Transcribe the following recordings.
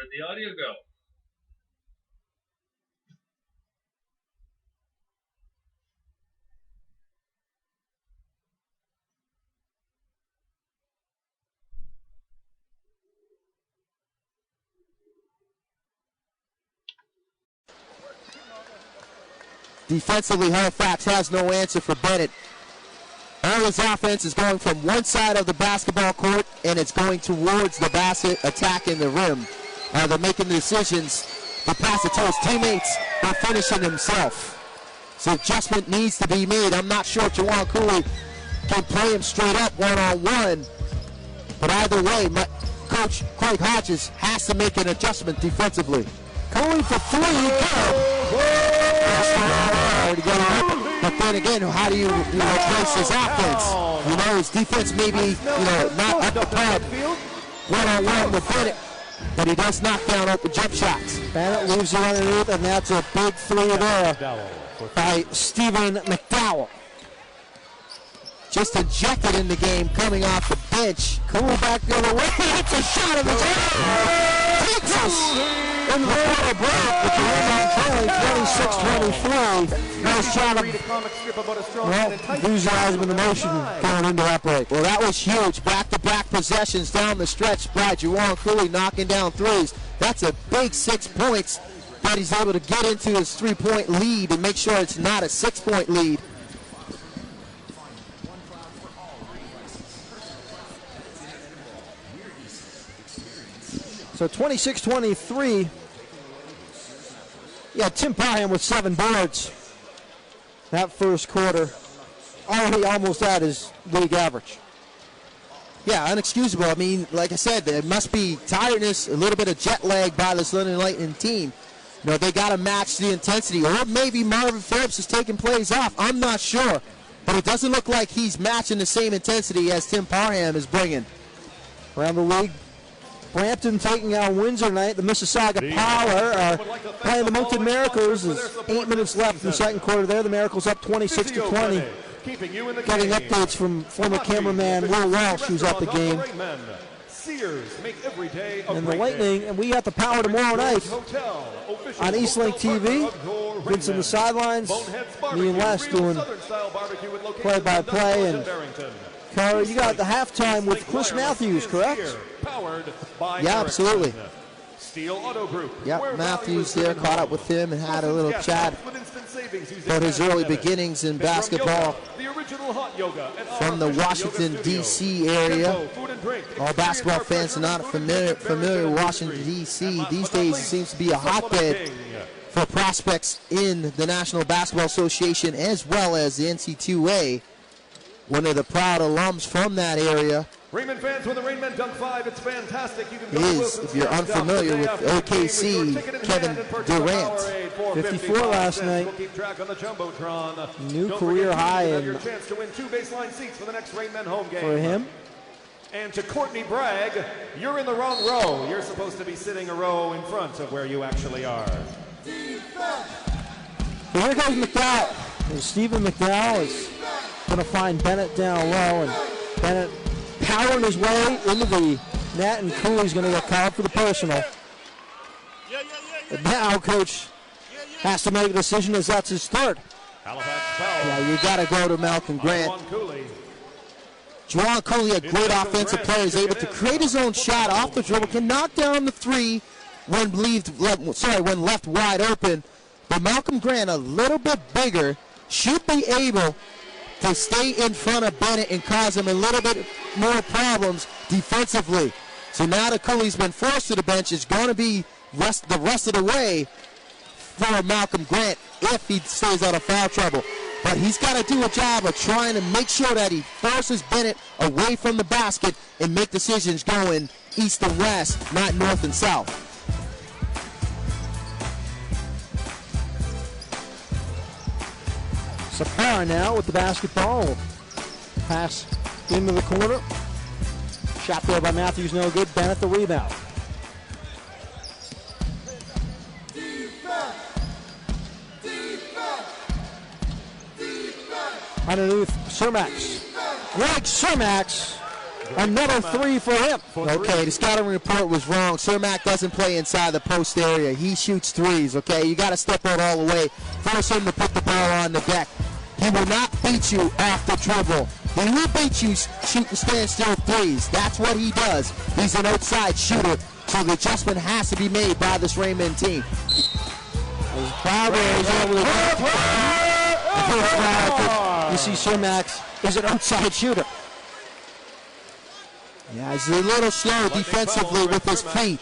did the audio go? Defensively, Halifax has no answer for Bennett. All his offense is going from one side of the basketball court, and it's going towards the basket, attacking the rim. They're making the decisions to pass it to his teammates or finishing himself. So adjustment needs to be made. I'm not sure if Juwan Cooley can play him straight up one-on-one. But either way, Coach Craig Hodges has to make an adjustment defensively. Cooley for three. But then again, how do you replace his offense? You know, his defense maybe, not up to par one-on-one with Bennett, but he does knock down open jump shots. Bennett leaves it underneath, and that's a big three there by Stephen McDowell. Just injected in the game, coming off the bench. Cooley back the other way. It's a shot of his own. Takes us in the quarter break, but the Rainmen trailing 26-23. Nice shot of enthusiasm and emotion going into that break. Well, that was huge. Back-to-back possessions down the stretch by Juwan Cooley knocking down threes. That's a big 6 points that he's able to get into his three-point lead and make sure it's not a 6-point lead. So 26-23. Yeah, Tim Parham with 7 boards that first quarter. Already almost at his league average. Yeah, unexcusable. I mean, like I said, there must be tiredness, a little bit of jet lag by this London Lightning team. You know, they got to match the intensity. Or maybe Marvin Phillips is taking plays off. I'm not sure. But it doesn't look like he's matching the same intensity as Tim Parham is bringing. Around the league, Brampton taking on Windsor tonight. The Mississauga Power are playing the Moncton Miracles. There's 8 minutes left in the second quarter there. The Miracles up 26-20. Getting updates from former cameraman Will Walsh, who's at the game. And the Lightning, and we got the Power tomorrow night on Eastlink TV. Vince on the sidelines, me and Les doing play-by-play. And Carter, you got the halftime with Chris Matthews, correct? Yeah, absolutely. Yep, Matthews there, caught up with him and had a little chat about his early beginnings in basketball from the Washington, D.C. area. All basketball fans are not familiar with Washington, D.C. These days it seems to be a hotbed for prospects in the National Basketball Association as well as the NC2A. One of the proud alums from that area. Rainmen fans, when the Rainmen dunk 5, it's fantastic. You can go is, if you're unfamiliar with OKC, Kevin Durant. 54 last night. We'll keep track on the Jumbotron. New career high. You have your chance to win 2 baseline seats for the next Rainmen home game. For him. And to Courtney Bragg, you're in the wrong row. You're supposed to be sitting a row in front of where you actually are. Here goes McDowell. And Stephen McDowell is going to find Bennett down low, and Bennett powering his way into the net, and Cooley's going to get called for the personal. And now Coach has to make a decision as that's his third. Yeah, you got to go to Malcolm Grant. Juwan Cooley, a great offensive player, is able to create his own shot off the dribble, can knock down the three when left wide open. But Malcolm Grant, a little bit bigger, should be able to stay in front of Bennett and cause him a little bit more problems defensively. So now that Cooley's been forced to the bench, it's going to be the rest of the way for Malcolm Grant if he stays out of foul trouble. But he's got to do a job of trying to make sure that he forces Bennett away from the basket and make decisions going east and west, not north and south. Sapara now with the basketball. Pass into the corner. Shot there by Matthews, no good. Bennett the rebound. Underneath Cermax. Greg Cermax Another three for him. Okay, the scouting report was wrong. Cermak doesn't play inside the post area. He shoots threes, okay? You got to step out all the way. Force him to put the ball on the deck. He will not beat you off the dribble. He will beat you shooting standstill threes. That's what he does. He's an outside shooter, so the adjustment has to be made by this Rainmen team. As Barber is able to you see Cermak is an outside shooter. Yeah, he's a little slow defensively with his feet,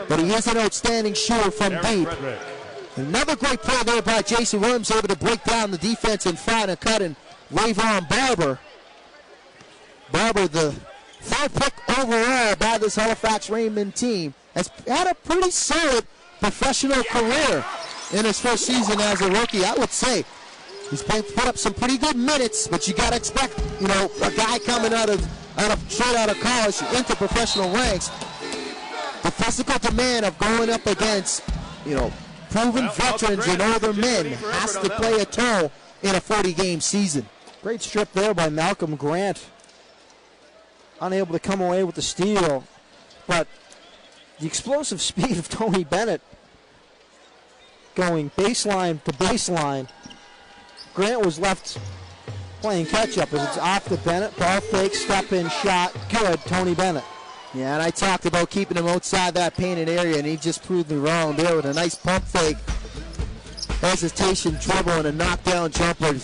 but he is an outstanding shooter from deep. Another great play there by Jason Williams, able to break down the defense and find a cut and wave on Barber. Barber, the third pick overall by this Halifax Rainmen team, has had a pretty solid professional career in his first season as a rookie, I would say. He's put up some pretty good minutes, but you got to expect, you know, a guy coming straight out of college into professional ranks. The physical demand of going up against, you know, proven veterans and older men has to play a toll in a 40-game season. Great strip there by Malcolm Grant. Unable to come away with the steal, but the explosive speed of Tony Bennett going baseline to baseline. Grant was left playing catch-up as it's off to Bennett. Ball fake, step-in shot. Good, Tony Bennett. Yeah, and I talked about keeping him outside that painted area, and he just proved me wrong there with a nice pump fake. Hesitation, dribble, and a knockdown jumper.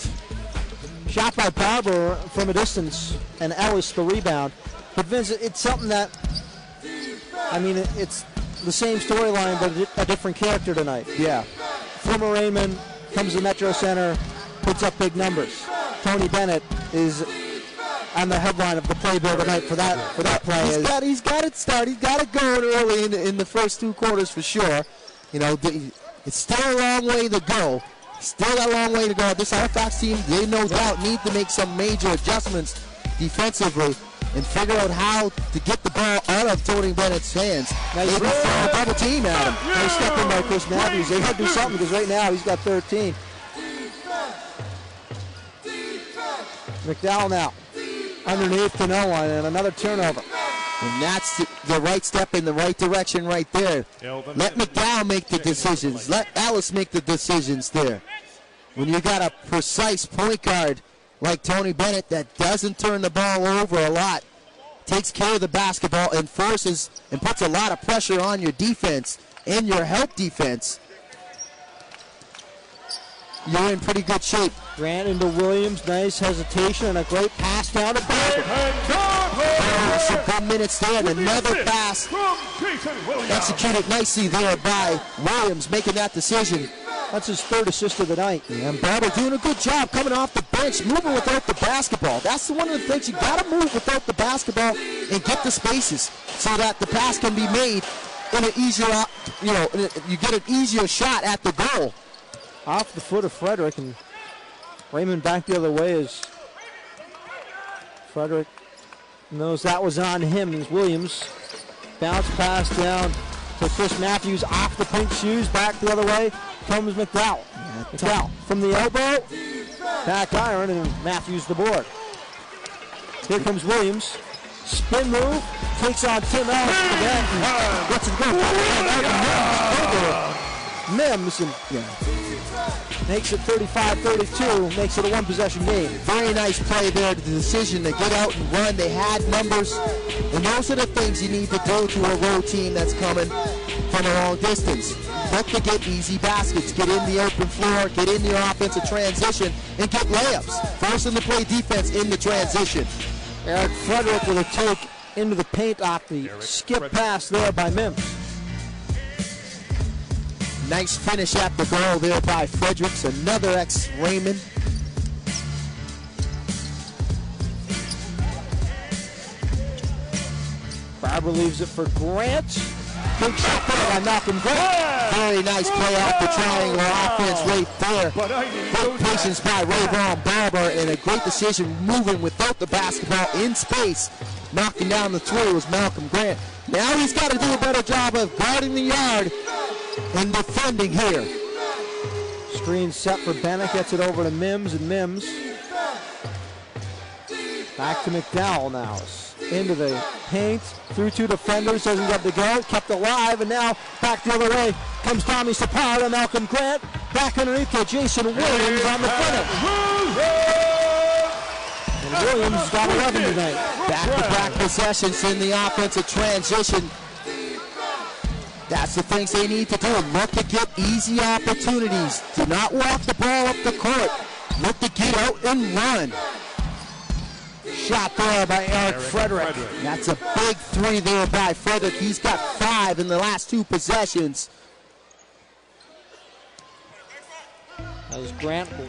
Shot by Barber from a distance, and Ellis the rebound. But Vince, it's something that, I mean, it's the same storyline, but a different character tonight. Yeah. Former Rainman comes to Metro Center, puts up big numbers. Tony Bennett is on the headline of the playbill tonight for that play. He's got it started. He's got it going early in the first two quarters for sure. You know, it's still a long way to go. Still a long way to go. This Halifax team, they no doubt need to make some major adjustments defensively and figure out how to get the ball out of Tony Bennett's hands. Maybe throw a double team at him. Nice step in by Chris Matthews. They got to do something because right now he's got 13. McDowell now underneath to no one, and another turnover. And that's the right step in the right direction right there. Let McDowell make the decisions. Let Ellis make the decisions there. When you got a precise point guard like Tony Bennett that doesn't turn the ball over a lot, takes care of the basketball and forces and puts a lot of pressure on your defense and your help defense, you're in pretty good shape. Grant into Williams, nice hesitation and a great pass down to Barber. Some good minutes there, and another pass executed nicely there by Williams, making that decision. That's his third assist of the night. Yeah, and Barber doing a good job coming off the bench, moving without the basketball. That's one of the things, you got to move without the basketball and get the spaces so that the pass can be made in an easier, you know, you get an easier shot at the goal. Off the foot of Frederick, and Raymond back the other way as Frederick knows that was on him. As Williams bounce pass down to Chris Matthews off the pink shoes, back the other way comes McDowell. McDowell from the elbow, back iron, and Matthews the board. Here comes Williams, spin move, takes on Tim Ellis again, and lets it go. Mims, and makes it 35-32, makes it a one-possession game. Very nice play there, the decision to get out and run. They had numbers, and those are the things you need to go to a road team that's coming from a long distance. Look to get easy baskets, get in the open floor, get in your offensive transition, and get layups. Force them to play defense in the transition. Eric Frederick with a take into the paint off the skip pass there by Mims. Nice finish at the goal there by Fredericks, another ex-Rainman. Barber leaves it for Grant. Big shot there by Malcolm Grant. Very nice play off the triangle offense right there. Great patience by Rayvon Barber, and a great decision moving without the basketball in space. Knocking down the three was Malcolm Grant. Now he's got to do a better job of guarding the yard and defending here. Screen set for Bennett, gets it over to Mims, and Mims back to McDowell now. into the paint, through two defenders, doesn't get the go, kept alive, and now back the other way comes Tommy Sapara to Malcolm Grant, back underneath to Jason Williams on the finish. And Williams got 11 tonight. Back-to-back possessions in the offensive transition. That's the things they need to do. Look to get easy opportunities. Do not walk the ball up the court. Look to get out and run. Shot there by Eric Frederick. That's a big three there by Frederick. He's got 5 in the last 2 possessions. As Grant will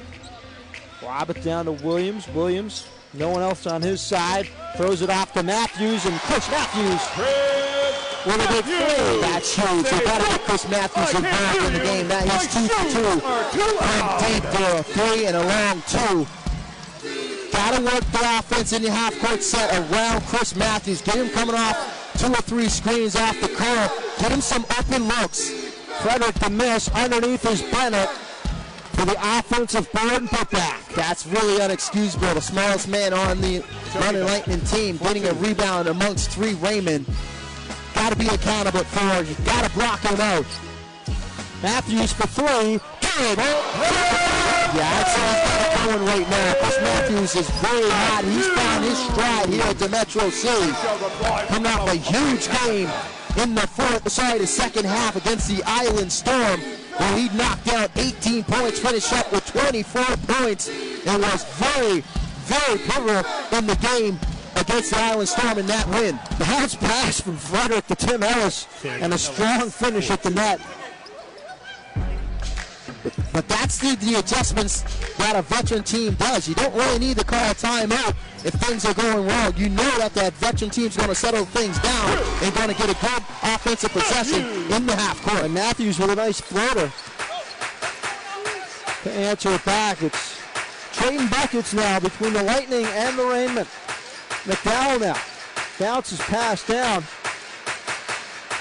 lob it down to Williams. Williams, no one else on his side. Throws it off to Matthews, and Chris Matthews with a big three. That's huge. You got to get Chris Matthews involved in the game. That he's 2 for 2. Deep there, a 3 and a long 2. Got to work the offense in the half-court set around Chris Matthews. Get him coming off 2 or 3 screens off the curl. Get him some open looks. Frederick the miss. Underneath is Bennett for the offensive board and putback. That's really unexcusable. The smallest man on the London Lightning team getting a rebound amongst 3 Rainmen. Got to be accountable for. You got to block him out. Matthews for 3. Good. Yeah, I'd say he's got it going right now. Chris Matthews is very hot. He's found his stride here at the Metro City. Coming off a huge game in the second half against the Island Storm, where he knocked down 18 points, finished up with 24 points, and was very, very pivotal in the game against the Island Storm in that win. Bounce pass from Frederick to Tim Ellis, and a strong finish at the net. But that's the adjustments that a veteran team does. You don't really need to call a timeout if things are going wrong. You know that veteran team's going to settle things down and going to get a good offensive possession in the half court. And Matthews with a nice floater to answer it back. It's trading buckets now between the Lightning and the Rainmen. McDowell now bounces pass down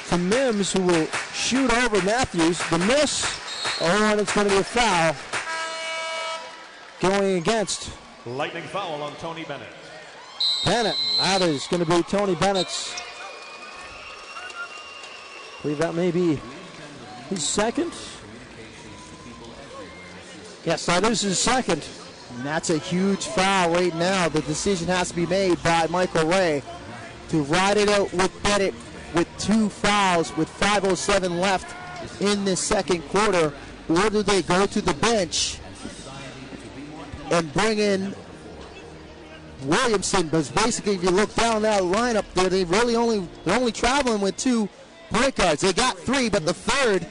to Mims, who will shoot over Matthews. The miss. Oh, and it's going to be a foul going against Lightning foul on Tony Bennett. Bennett. That is going to be Tony Bennett's. I believe that may be his second. Yes, that is his second. And that's a huge foul right now. The decision has to be made by Michael Ray to ride it out with Bennett with 2 fouls with 5:07 left in this second quarter. Or do they go to the bench and bring in Williamson? Because basically, if you look down that lineup there, they're only traveling with 2 point guards. They got 3, but the third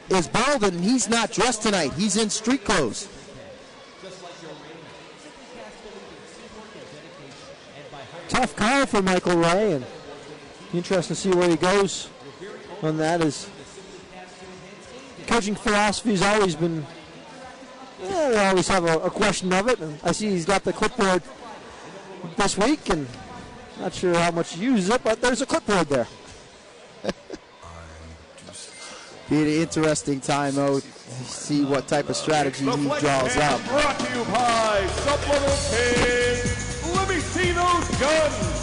is Baldwin, and he's not dressed tonight. He's in street clothes. Tough call for Michael Ray, and interesting to see where he goes on that. His coaching philosophy has always been, they always have a question of it. And I see he's got the clipboard this week, and not sure how much he uses it, but there's a clipboard there. Be an interesting timeout. See what type of strategy he draws up. Brought to you by Supplement Kid. Let me see those guns.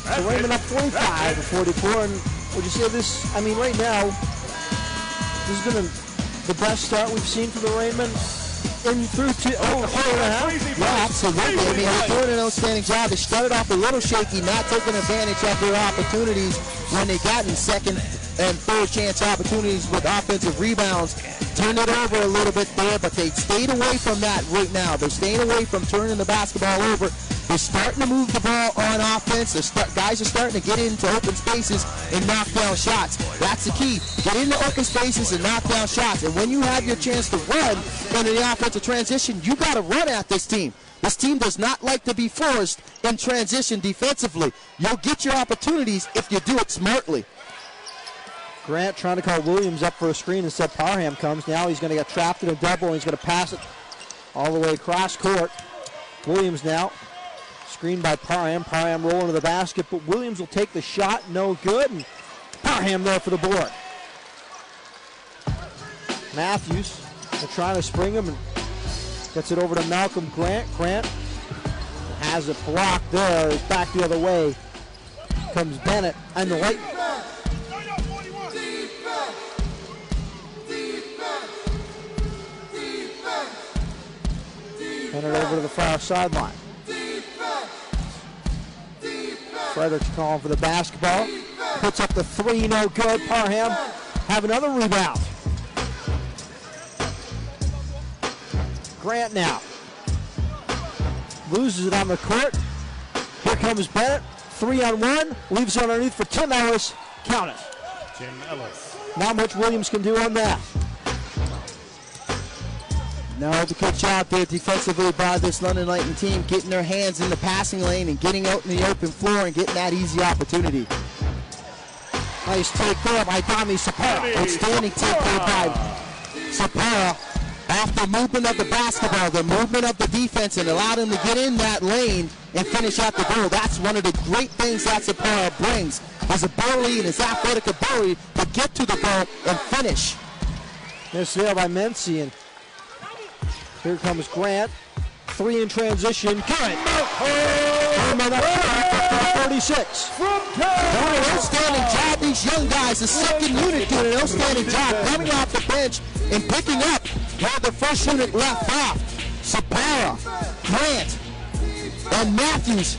So Raymond up 45-44, and would you say this? I mean, right now, this has been the best start we've seen for the Rainmen in through a quarter and a half. Yeah, absolutely. I mean, they're doing an outstanding job. They started off a little shaky, not taking advantage of their opportunities when they got in second and third chance opportunities with offensive rebounds. Turned it over a little bit there, but they stayed away from that right now. They're staying away from turning the basketball over. They're starting to move the ball on offense. Guys are starting to get into open spaces and knock down shots. That's the key. Get into open spaces and knock down shots. And when you have your chance to run into the offensive transition, you got to run at this team. This team does not like to be forced in transition defensively. You'll get your opportunities if you do it smartly. Grant trying to call Williams up for a screen. Instead, Parham comes. Now he's going to get trapped in a double, and he's going to pass it all the way across court. Williams now. Screened by Parham. Parham rolling to the basket, but Williams will take the shot. No good. And Parham there for the board. Matthews trying to spring him and gets it over to Malcolm Grant. Grant has it blocked there. It's back the other way. Comes Bennett and the Lightning. Send it over to the far sideline. Frederick's calling for the basketball. Puts up the three, no good. Parham have another rebound. Grant now. Loses it on the court. Here comes Bennett. 3-on-1. Leaves it underneath for Tim Ellis. Count it. Tim Ellis. Not much Williams can do on that. No, the good job there defensively by this London Lightning team, getting their hands in the passing lane and getting out in the open floor and getting that easy opportunity. Nice take there by Tommy Sapara. Outstanding take there by Sapara. After movement of the basketball, the movement of the defense, and allowed him to get in that lane and finish out the goal. That's one of the great things that Sapara brings, his ability and his athletic ability to get to the goal and finish. This there by Mency, and here comes Grant. Three in transition. Good. 36. Doing an outstanding job. These young guys, the second unit, doing an outstanding job coming off the bench and picking up where the first unit left off. Sapara, Grant, and Matthews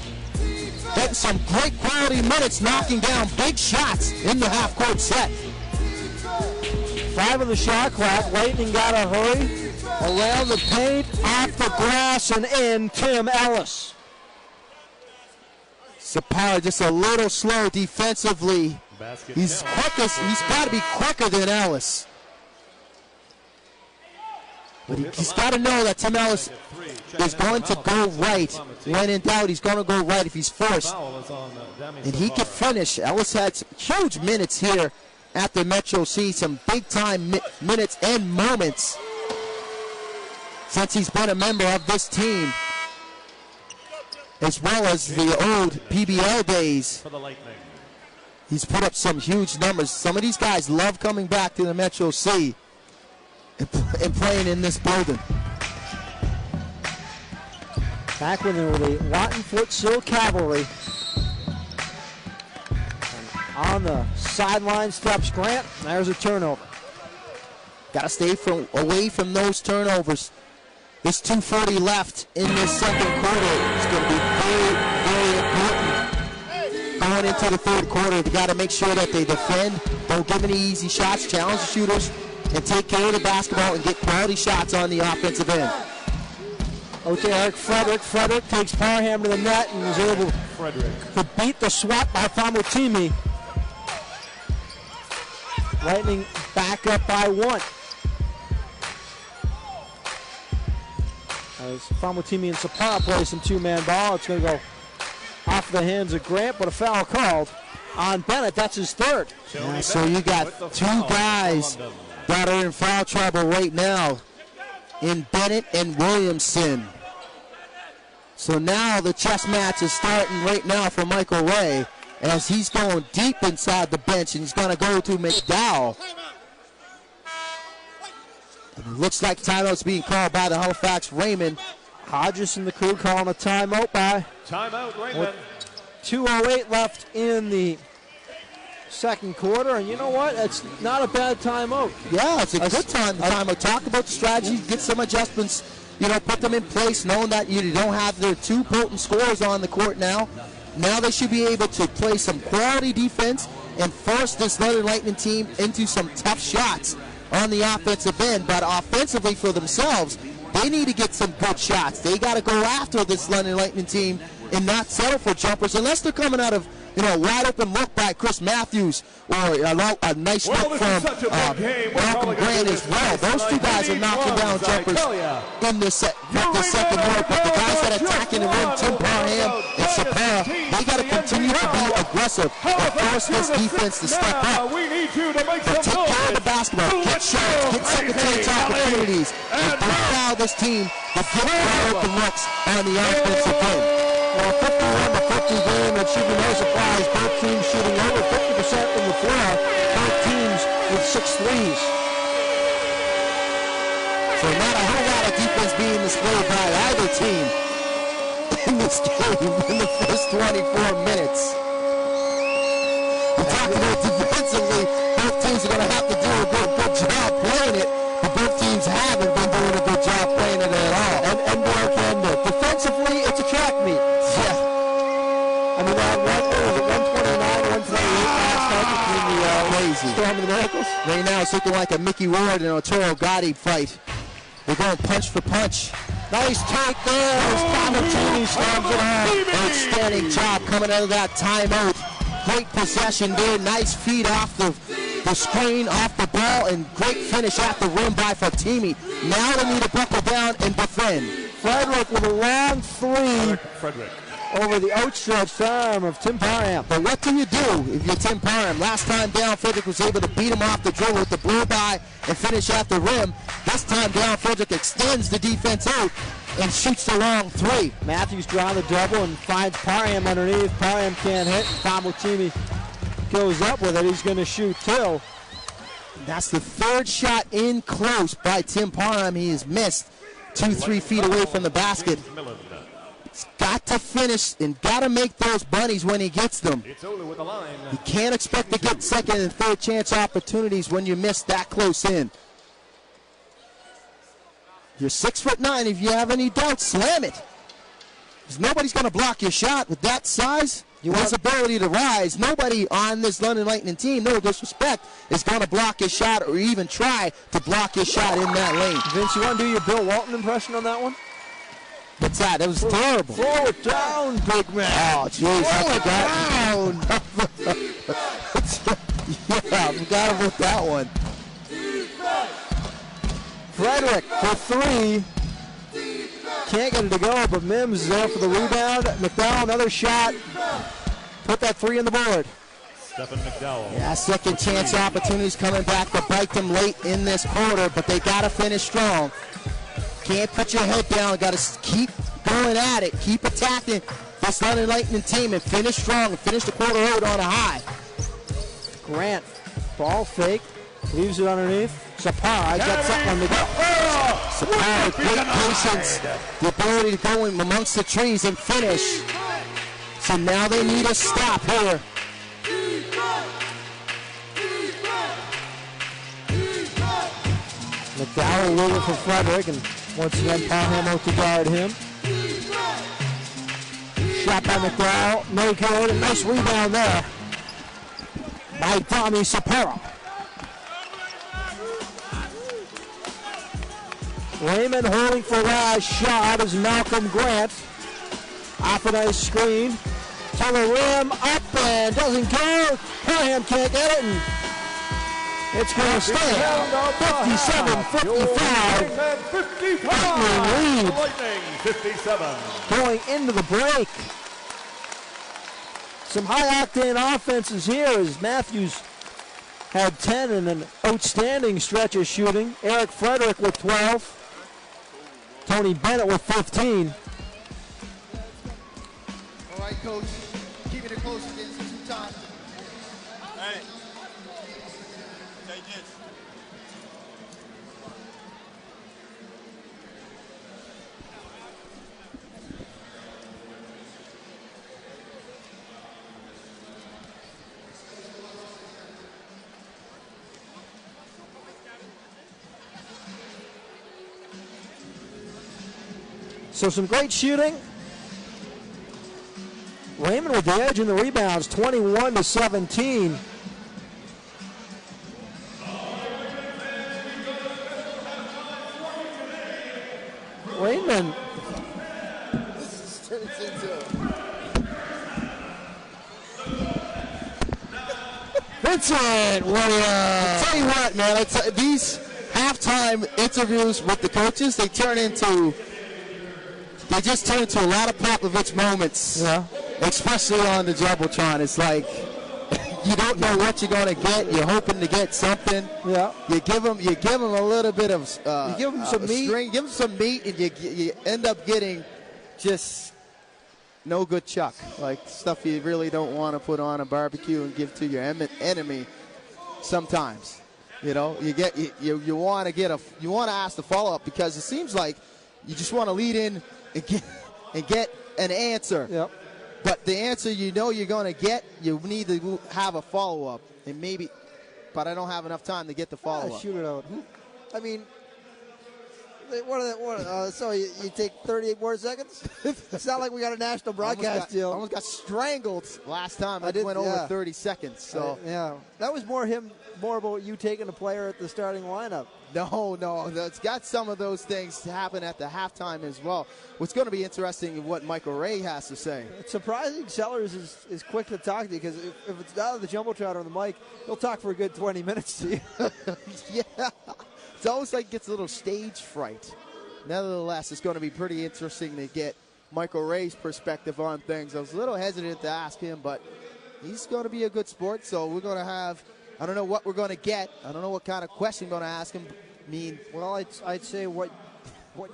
getting some great quality minutes, knocking down big shots in the half-court set. 5 of the shot clock. Lightning got to hurry. Around the paint, off the glass, and in. Tim Ellis. Sapara just a little slow defensively. He's quickest. He's got to be quicker than Ellis. But he's got to know that Tim Ellis is going to go right. When in doubt, he's going to go right if he's forced. And he can finish. Ellis had some huge minutes here at the Metro C. Some big-time minutes and moments since he's been a member of this team, as well as the old PBL days. He's put up some huge numbers. Some of these guys love coming back to the Metro C and playing in this building. Back when they were the Lawton Fort Sill Cavalry. And on the sideline steps Grant. There's a turnover. Got to stay away from those turnovers. There's 2:40 left in this second quarter. It's going to be very, very important. Going into the third quarter, they got to make sure that they defend, don't give any easy shots, challenge the shooters, and take care of the basketball and get quality shots on the offensive end. Out to Eric Frederick. Frederick takes Parham to the net and is able to beat the swat by Famutimi. Lightning back up by 1. As Famutimi and Sapara play some two-man ball, it's going to go off the hands of Grant, but a foul called on Bennett. That's his third. Yeah, so you got two guys that are in foul trouble right now in Bennett and Williamson. So now the chess match is starting right now for Michael Ray as he's going deep inside the bench, and he's going to go to McDowell. And it looks like timeout's being called by the Halifax Rainmen. Hodges and the crew calling a timeout by. Timeout, Rainmen. 2:08 left in the second quarter, and you know what? It's not a bad timeout. Yeah, it's a good timeout. Talk about the strategy, get some adjustments, put them in place, knowing that you don't have their two potent scorers on the court now. Now they should be able to play some quality defense and force this London Lightning team into some tough shots on the offensive end. But offensively for themselves, they need to get some good shots. They got to go after this London Lightning team and not settle for jumpers unless they're coming out of wide open look by Chris Matthews or a nice look from Malcolm Grant as well. Those two guys are knocking down jumpers in this second half. But the guys that are attacking the rim, Tim Parham and Sapara, they got to continue to be aggressive and force this defense to step up. But take care of the basketball, get shots, get second chance opportunities, and don't allow this team to get wide open looks on the offensive end. Well, 51-50 game, it should be no surprise. Both teams shooting over 50% from the floor. Both teams with 6 threes. So not a whole lot of defense being displayed by either team. in this game in the first 24 minutes. We're talking about defensively, both teams are going to have to do a good job playing it, but both teams haven't been doing a good job playing it at all. And defensively, it's a track meet. Yeah. I mean, that was it 129, 128 last night between the Storm and the Miracles. Right now it's looking like a Mickey Ward and Otero Gotti fight. They're going punch for punch. Nice take there as Pamatini slams it home. Outstanding job coming out of that timeout. Great possession there. Nice feed off the screen, off the ball, and great finish at the rim by Fatimi. Now they need to buckle down and defend. Frederick with a long three. Frederick. Over the outstretched arm of Tim Parham. But what do you do if you're Tim Parham? Last time down, Frederick was able to beat him off the dribble with the blue by and finish at the rim. This time down, Frederick extends the defense out and shoots the long three. Matthews drawing the double and finds Parham underneath. Parham can't hit. Famutini goes up with it. He's going to shoot two. That's the third shot in close by Tim Parham. He has missed 2-3 feet away from the basket. He's got to finish and got to make those bunnies when he gets them. It's Olu with the line. You can't expect to get second and third chance opportunities when you miss that close in. You're 6'9". If you have any doubts, slam it. Because nobody's going to block your shot with that size. His ability to rise. Nobody on this London Lightning team, no disrespect, is going to block his shot or even try to block his shot in that lane. Vince, you want to do your Bill Walton impression on that one? What's that? That was terrible. Throw it down, big man. Oh, jeez. Throw it down. Yeah, I forgot about that one. Frederick for three. Can't get it to go, but Mims is there for the rebound. McDowell, another shot. Put that three on the board. Stephen McDowell. Yeah, second chance opportunities coming back to bite them late in this quarter, but they got to finish strong. Can't put your head down. Got to keep going at it. Keep attacking this London Lightning team and finish strong and finish the quarter out on a high. Grant, ball fake, leaves it underneath. Sapar got something on the go. Sapar with great patience, the ability to go in amongst the trees and finish. So now they need a stop here. McDowell looking for Frederick, and once again Parham out to guard him. Shot by McDowell, no good. A nice rebound there by Tommy Sapara. Raymond holding for last shot is Malcolm Grant. Off a nice screen. To the rim, up and doesn't go. Parham can't get it, and it's going to stay. 57-55. Lightning lead. Lightning 57. Going into the break. Some high-octane offenses here as Matthews had 10 and an outstanding stretch of shooting. Eric Frederick with 12. Tony Bennett with 15. All right, Coach. Keeping it close again. Some time. All right. Take this. So some great shooting. Raymond with the edge in the rebounds, 21-17. Raymond. Vincent Williams. I'll tell you what, man. These halftime interviews with the coaches, they just turn into a lot of Popovich moments. Yeah. Especially on the Jumbotron. It's like you don't know what you're going to get. You're hoping to get something. Yeah. You give them a little bit of you give them some meat. string, give them some meat, and you end up getting just no good chuck, like stuff you really don't want to put on a barbecue and give to your enemy. Sometimes, you know, you want to ask the follow up because it seems like you just want to lead in and and get an answer. Yep. But the answer you know you're going to get, you need to have a follow-up. And maybe, but I don't have enough time to get the follow-up. Shoot it out. I mean, so you take 38 more seconds? It's not like we got a national broadcast deal. I almost got strangled last time. I went over 30 seconds. So yeah, that was more about you taking a player at the starting lineup. No, it's got some of those things to happen at the halftime as well. What's going to be interesting is what Michael Ray has to say. It's surprising Sellers is quick to talk to you, because if it's out of the Jumbotron or the mic, he'll talk for a good 20 minutes to you. Yeah. It's almost like it gets a little stage fright. Nevertheless, it's going to be pretty interesting to get Michael Ray's perspective on things. I was a little hesitant to ask him, but he's going to be a good sport, so we're going to have, I don't know what we're going to get. I don't know what kind of question I'm going to ask him. Well, I'd say what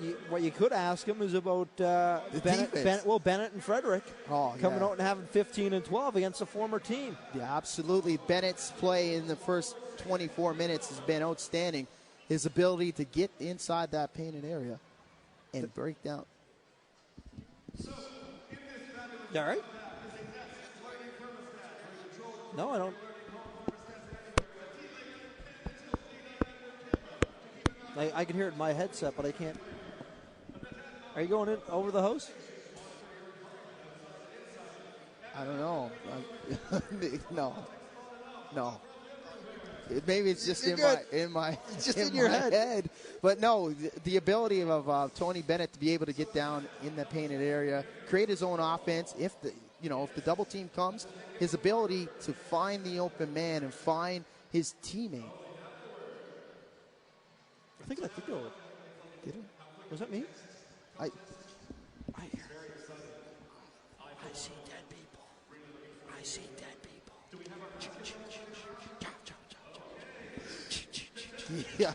you could ask him is about Bennett and Frederick coming out and having 15 and 12 against a former team. Yeah, absolutely. Bennett's play in the first 24 minutes has been outstanding. His ability to get inside that painted area and break down. You all right? No, I don't. I can hear it in my headset, but I can't. Are you going in over the host? I don't know. No. Maybe it's just in my head. But no, the ability of Tony Bennett to be able to get down in the painted area, create his own offense. If the double team comes, his ability to find the open man and find his teammate. I think I go. Did it? Was that me? I see dead people. I see dead people. Yeah.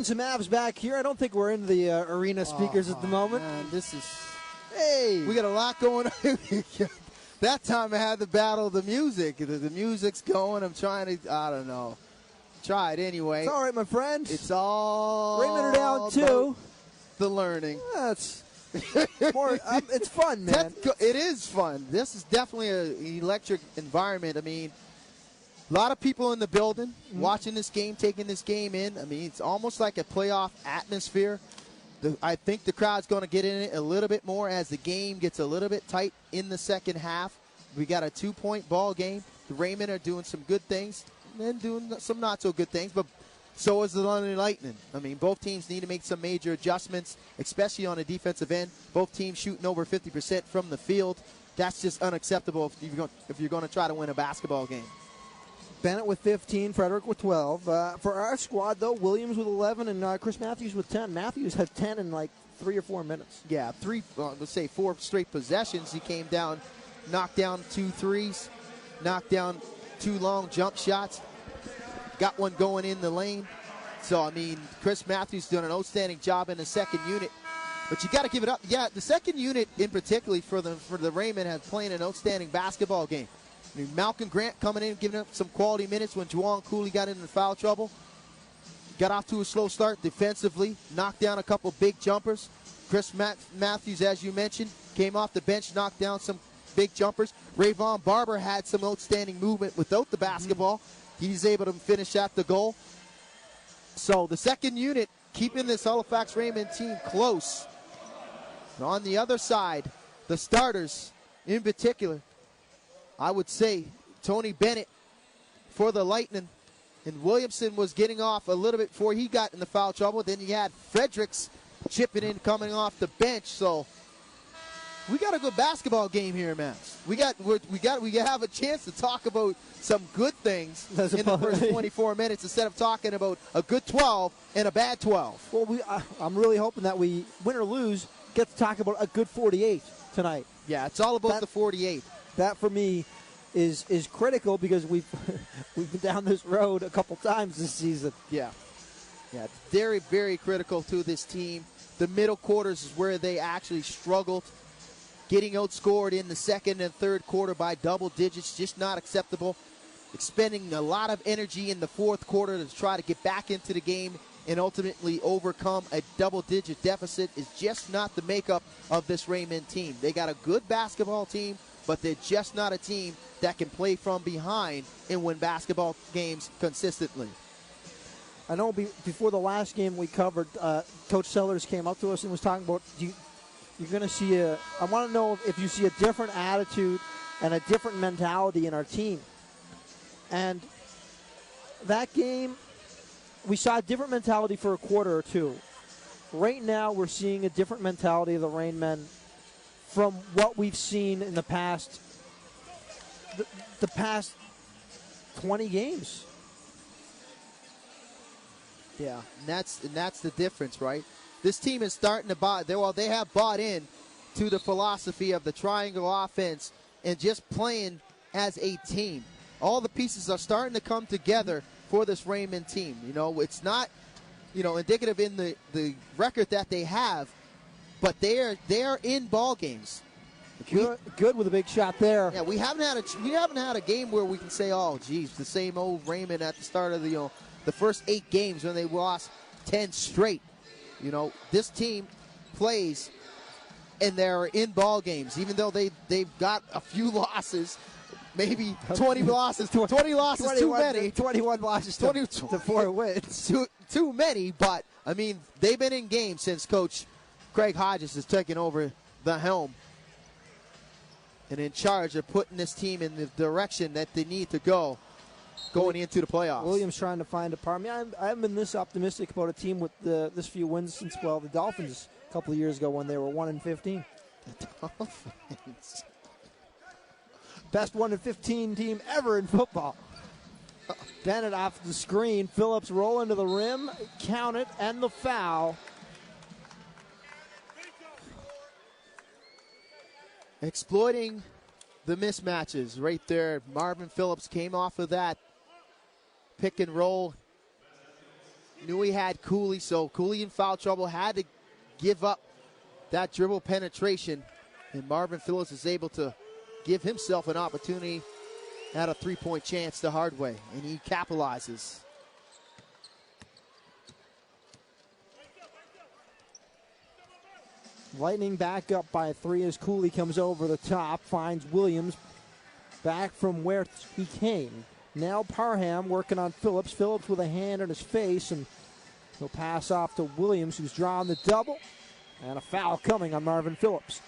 Hearing some Avs back here. I don't think we're in the arena speakers at the moment. Man, this is. Hey, we got a lot going on. That time I had the battle of the music. The music's going. I'm trying to. I don't know. Try it anyway. It's all right, my friend. It's all. Rainmen are down 2. The learning. That's more. It's fun, man. It is fun. This is definitely an electric environment. I mean, a lot of people in the building watching this game, taking this game in. I mean, it's almost like a playoff atmosphere. I think the crowd's going to get in it a little bit more as the game gets a little bit tight in the second half. We got a 2-point ball game. The Rainmen are doing some good things and doing some not so good things, but so is the London Lightning. I mean, both teams need to make some major adjustments, especially on the defensive end. Both teams shooting over 50% from the field. That's just unacceptable if you're going to try to win a basketball game. Bennett with 15, Frederick with 12. For our squad, though, Williams with 11 and Chris Matthews with 10. Matthews had 10 in like 3 or 4 minutes. Yeah, let's say 4 straight possessions. He came down, knocked down 2 threes, knocked down 2 long jump shots, got one going in the lane. So, I mean, Chris Matthews doing an outstanding job in the second unit. But you got to give it up. Yeah, the second unit in particular for the Rainmen have played an outstanding basketball game. I mean, Malcolm Grant coming in, giving up some quality minutes when Juwan Cooley got into foul trouble. Got off to a slow start defensively, knocked down a couple big jumpers. Chris Matthews, as you mentioned, came off the bench, knocked down some big jumpers. Rayvon Barber had some outstanding movement without the basketball. He's able to finish at the goal. So the second unit keeping this Halifax Rainmen team close. And on the other side, the starters in particular, I would say Tony Bennett for the Lightning. And Williamson was getting off a little bit before he got in the foul trouble. Then you had Fredericks chipping in, coming off the bench. So we got a good basketball game here, man. We have a chance to talk about some good things in the first 24 minutes instead of talking about a good 12 and a bad 12. Well, I'm really hoping that we, win or lose, get to talk about a good 48 tonight. Yeah, it's all about the 48. That for me is critical because we've been down this road a couple times this season. Yeah, very, very critical to this team. The middle quarters is where they actually struggled. Getting outscored in the second and third quarter by double digits, just not acceptable. Expending a lot of energy in the fourth quarter to try to get back into the game and ultimately overcome a double-digit deficit is just not the makeup of this Rainmen team. They got a good basketball team, but they're just not a team that can play from behind and win basketball games consistently. I know before the last game we covered, Coach Sellers came up to us and was talking about you're going to see I want to know if you see a different attitude and a different mentality in our team. And that game, we saw a different mentality for a quarter or two. Right now, we're seeing a different mentality of the Rainmen from what we've seen in the past, the past 20 games. Yeah, and that's the difference, right? This team is starting to buy. They have bought in to the philosophy of the triangle offense and just playing as a team. All the pieces are starting to come together for this Rainmen team. You know, it's not, indicative in the record that they have, but they are in ball games. Good with a big shot there. Yeah, we haven't had a game where we can say, oh, geez, the same old Rainmen at the start of the first 8 games when they lost 10 straight. This team plays and they're in ball games, even though they've got a few losses. Maybe 20 losses. 20 losses too many. 21 losses to 4 wins. Too many, but, I mean, they've been in games since Coach Craig Hodges has taken over the helm and in charge of putting this team in the direction that they need to go going into the playoffs. Williams trying to find a par. I mean, I haven't been this optimistic about a team with this few wins since, the Dolphins a couple of years ago when they were 1-15. The Dolphins. Best 1-15 team ever in football. Bennett off the screen. Phillips rolling to the rim. Count it, and the foul. Exploiting the mismatches right there. Marvin Phillips came off of that pick and roll. knew he had Cooley, so Cooley in foul trouble, had to give up that dribble penetration, and Marvin Phillips is able to give himself an opportunity at a three-point chance the hard way, and he capitalizes. Lightning back up by 3 as Cooley comes over the top, finds Williams back from where he came. Now Parham working on Phillips. Phillips with a hand on his face, and he'll pass off to Williams, who's drawing the double, and a foul coming on Marvin Phillips.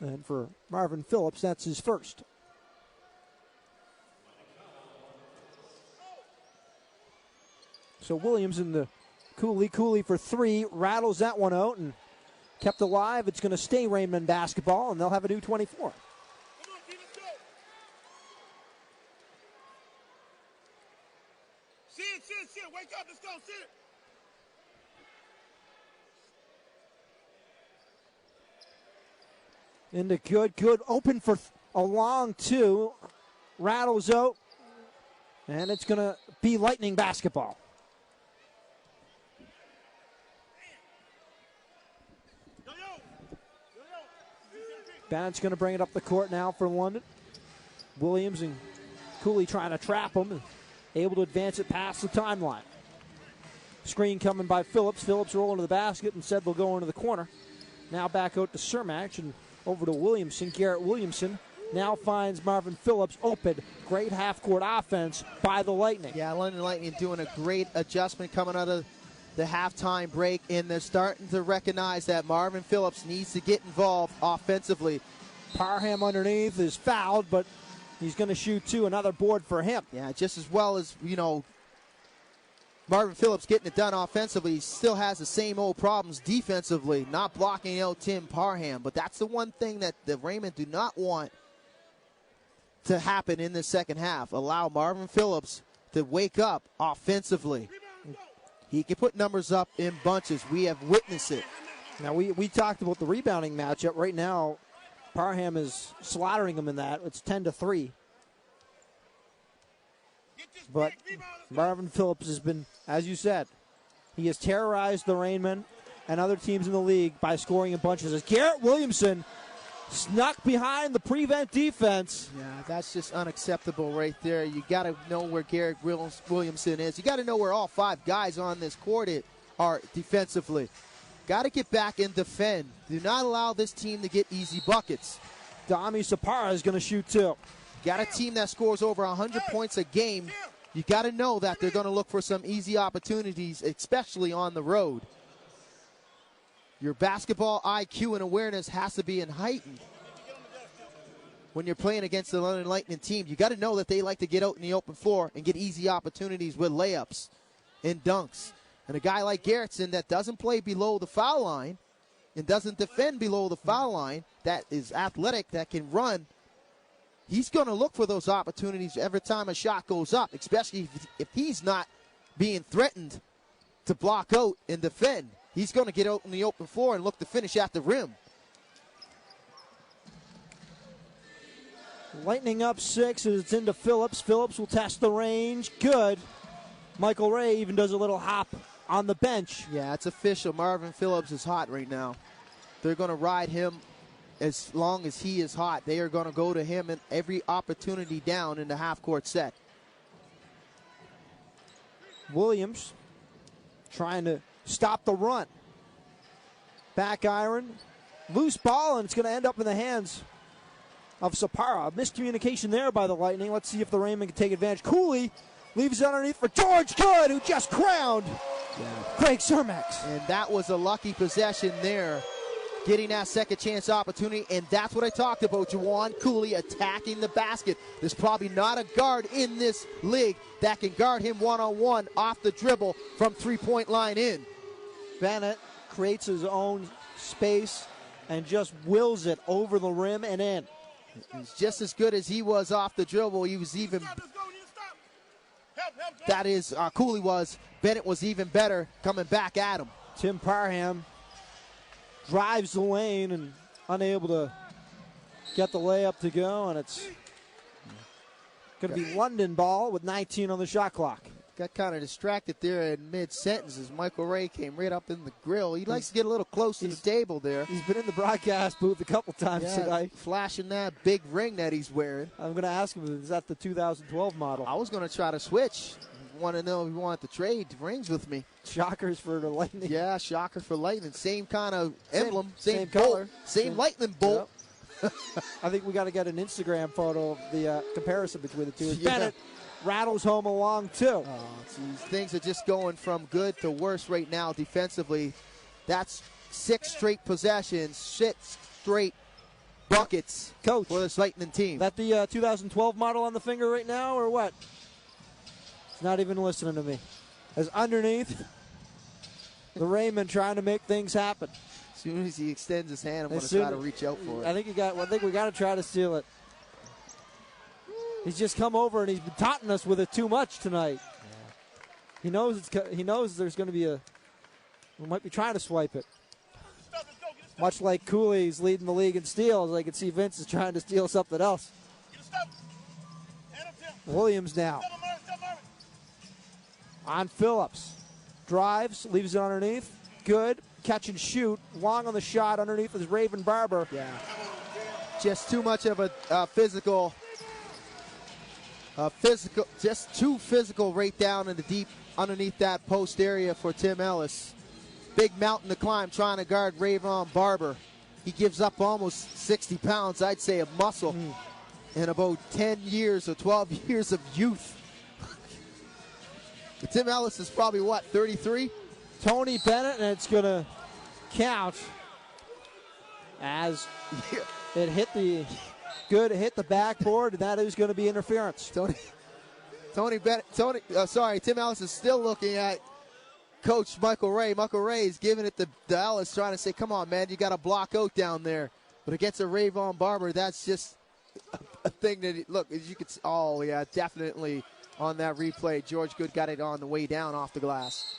And for Marvin Phillips, that's his first. So Williams in the Cooley for 3, rattles that one out and kept alive. It's going to stay Rainmen basketball, and they'll have a new 24. Sit, wake up, let's go, sit. Into good, open for a long 2, rattles out, and it's going to be Lightning basketball. Bennett's going to bring it up the court now for London. Williams and Cooley trying to trap him, and able to advance it past the timeline. Screen coming by Phillips. Phillips rolling to the basket and said they'll go into the corner. Now back out to Cermak and over to Williamson. Garrett Williamson now finds Marvin Phillips open. Great half-court offense by the Lightning. Yeah, London Lightning doing a great adjustment coming out of the halftime break, and they're starting to recognize that Marvin Phillips needs to get involved offensively. Parham underneath is fouled, but he's going to shoot 2. Another board for him. Yeah, just as well as, Marvin Phillips getting it done offensively, he still has the same old problems defensively, not blocking out Tim Parham. But that's the one thing that the Raymond do not want to happen in the second half. Allow Marvin Phillips to wake up offensively. He can put numbers up in bunches. We have witnessed it. Now, we talked about the rebounding matchup. Right now, Parham is slaughtering him in that. It's 10-3. But Marvin Phillips has been, as you said, he has terrorized the Rainmen and other teams in the league by scoring in bunches. As Garrett Williamson snuck behind the prevent defense. Yeah, that's just unacceptable right there. You got to know where Garrett Williamson is. You got to know where all 5 guys on this court are defensively. Got to get back and defend. Do not allow this team to get easy buckets. Dami Sapara is going to shoot 2. Got a team that scores over 100 points a game. You got to know that they're going to look for some easy opportunities, especially on the road. Your basketball IQ and awareness has to be heightened when you're playing against the London Lightning team. You got to know that they like to get out in the open floor and get easy opportunities with layups and dunks. And a guy like Garrettson that doesn't play below the foul line and doesn't defend below the foul line, that is athletic, that can run, he's going to look for those opportunities every time a shot goes up, especially if he's not being threatened to block out and defend. He's going to get out in the open floor and look to finish at the rim. Lightning up 6 as it's into Phillips. Phillips will test the range. Good. Michael Ray even does a little hop on the bench. Yeah, it's official. Marvin Phillips is hot right now. They're going to ride him as long as he is hot. They are going to go to him in every opportunity down in the half-court set. Williams trying to stop the run. Back iron. Loose ball, and it's going to end up in the hands of Sapara. Miscommunication there by the Lightning. Let's see if the Raymond can take advantage. Cooley leaves it underneath for George Good, who just crowned Craig Cermak. And that was a lucky possession there, getting that second chance opportunity. And that's what I talked about, Juwan Cooley attacking the basket. There's probably not a guard in this league that can guard him one-on-one off the dribble from three-point line in. Bennett creates his own space and just wills it over the rim and in. He's just as good as he was off the dribble. He was even, that is, Cooley was. Bennett was even better coming back at him. Tim Parham drives the lane and unable to get the layup to go, and it's Going to be London ball with 19 on the shot clock. Got kind of distracted there in mid-sentence as Michael Ray came right up in the grill. He likes to get a little close to the table there. He's been in the broadcast booth a couple times tonight. Flashing that big ring that he's wearing. I'm going to ask him, is that the 2012 model? I was going to try to switch. Want to know if he wanted to trade rings with me. Shockers for the Lightning. Yeah, shocker for Lightning. Same kind of emblem, same color. bolt, same Lightning bolt. Yep. I think we got to get an Instagram photo of the comparison between the two. Yeah. Bennett rattles home along too. Things are just going from good to worse right now defensively. That's 6 straight possessions, 6 straight buckets, Coach, for this Lightning team. That the 2012 model on the finger right now, or what? He's not even listening to me. As underneath, the Rainmen trying to make things happen. As soon as he extends his hand, I'm going to try to reach out for it. I think we got to try to steal it. He's just come over and he's been taunting us with it too much tonight. Yeah. He knows there's going to be we might be trying to swipe it. Much like Cooley's leading the league in steals, I can see Vince is trying to steal something else. Williams now on Phillips. Drives, leaves it underneath. Good. Catch and shoot. Long on the shot underneath is Raven Barber. Yeah. Just too much of a physical, just too physical right down in the deep underneath that post area for Tim Ellis. Big mountain to climb trying to guard Raven Barber. He gives up almost 60 pounds, I'd say, of muscle in about 10 years or 12 years of youth. Tim Ellis is probably, 33? Tony Bennett, and it's going to count as it hit the backboard, and that is going to be interference. Tim Ellis is still looking at Coach Michael Ray. Michael Ray is giving it to Ellis, trying to say, come on, man, you got to block out down there. But against a Raven Barber, that's just a thing that, look, as you can see, definitely on that replay. George Good got it on the way down off the glass.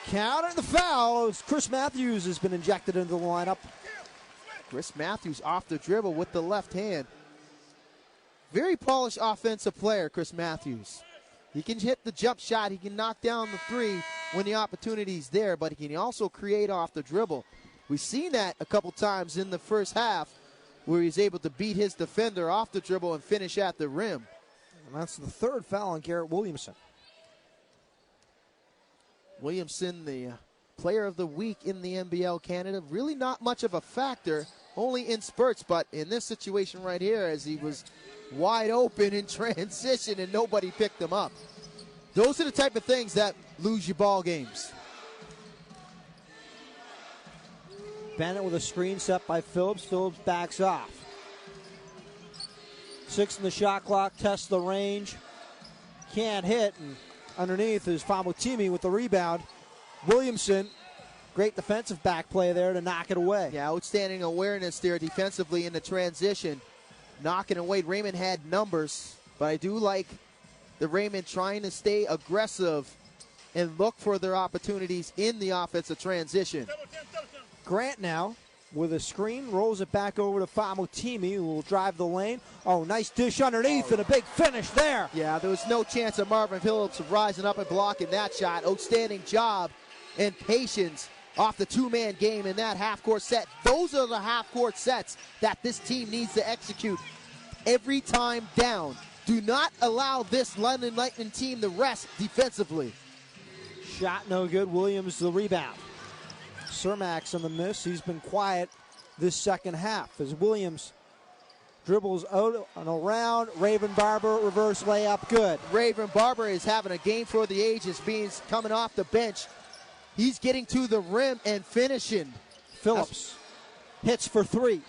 Counter the foul as Chris Matthews has been injected into the lineup. Chris Matthews off the dribble with the left hand. Very polished offensive player, Chris Matthews. He can hit the jump shot. He can knock down the three when the opportunity's there, but he can also create off the dribble. We've seen that a couple times in the first half where he's able to beat his defender off the dribble and finish at the rim. And that's the third foul on Garrett Williamson. Williamson, the player of the week in the NBL Canada. Really not much of a factor, only in spurts, but in this situation right here, as he was wide open in transition and nobody picked him up. Those are the type of things that lose you ball games. Bennett with a screen set by Phillips. Phillips backs off. 6 in the shot clock, tests the range. Can't hit, and underneath is Famutimi with the rebound. Williamson, great defensive back play there to knock it away. Yeah, outstanding awareness there defensively in the transition. Knocking away. Raymond had numbers, but I do like the Raymond trying to stay aggressive and look for their opportunities in the offensive transition. Grant now with a screen, rolls it back over to Famutimi, who will drive the lane. Oh, nice dish underneath and a big finish there. Yeah, there was no chance of Marvin Phillips rising up and blocking that shot. Outstanding job and patience off the two-man game in that half-court set. Those are the half-court sets that this team needs to execute every time down. Do not allow this London Lightning team to rest defensively. Shot no good. Williams the rebound. Cermak's on the miss. He's been quiet this second half as Williams dribbles out and around. Raven Barber, reverse layup, good. Raven Barber is having a game for the ages, coming off the bench. He's getting to the rim and finishing. Phillips hits for 3.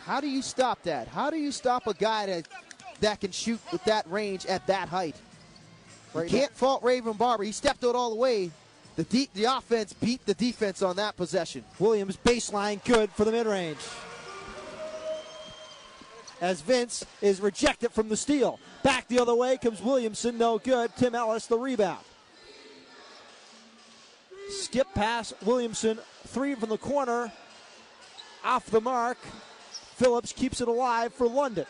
How do you stop that? How do you stop a guy that can shoot with that range at that height? You can't fault Raven Barber. He stepped out all the way. The offense beat the defense on that possession. Williams baseline good for the mid-range. As Vince is rejected from the steal. Back the other way comes Williamson, no good. Tim Ellis the rebound. Skip pass, Williamson, 3 from the corner. Off the mark. Phillips keeps it alive for London.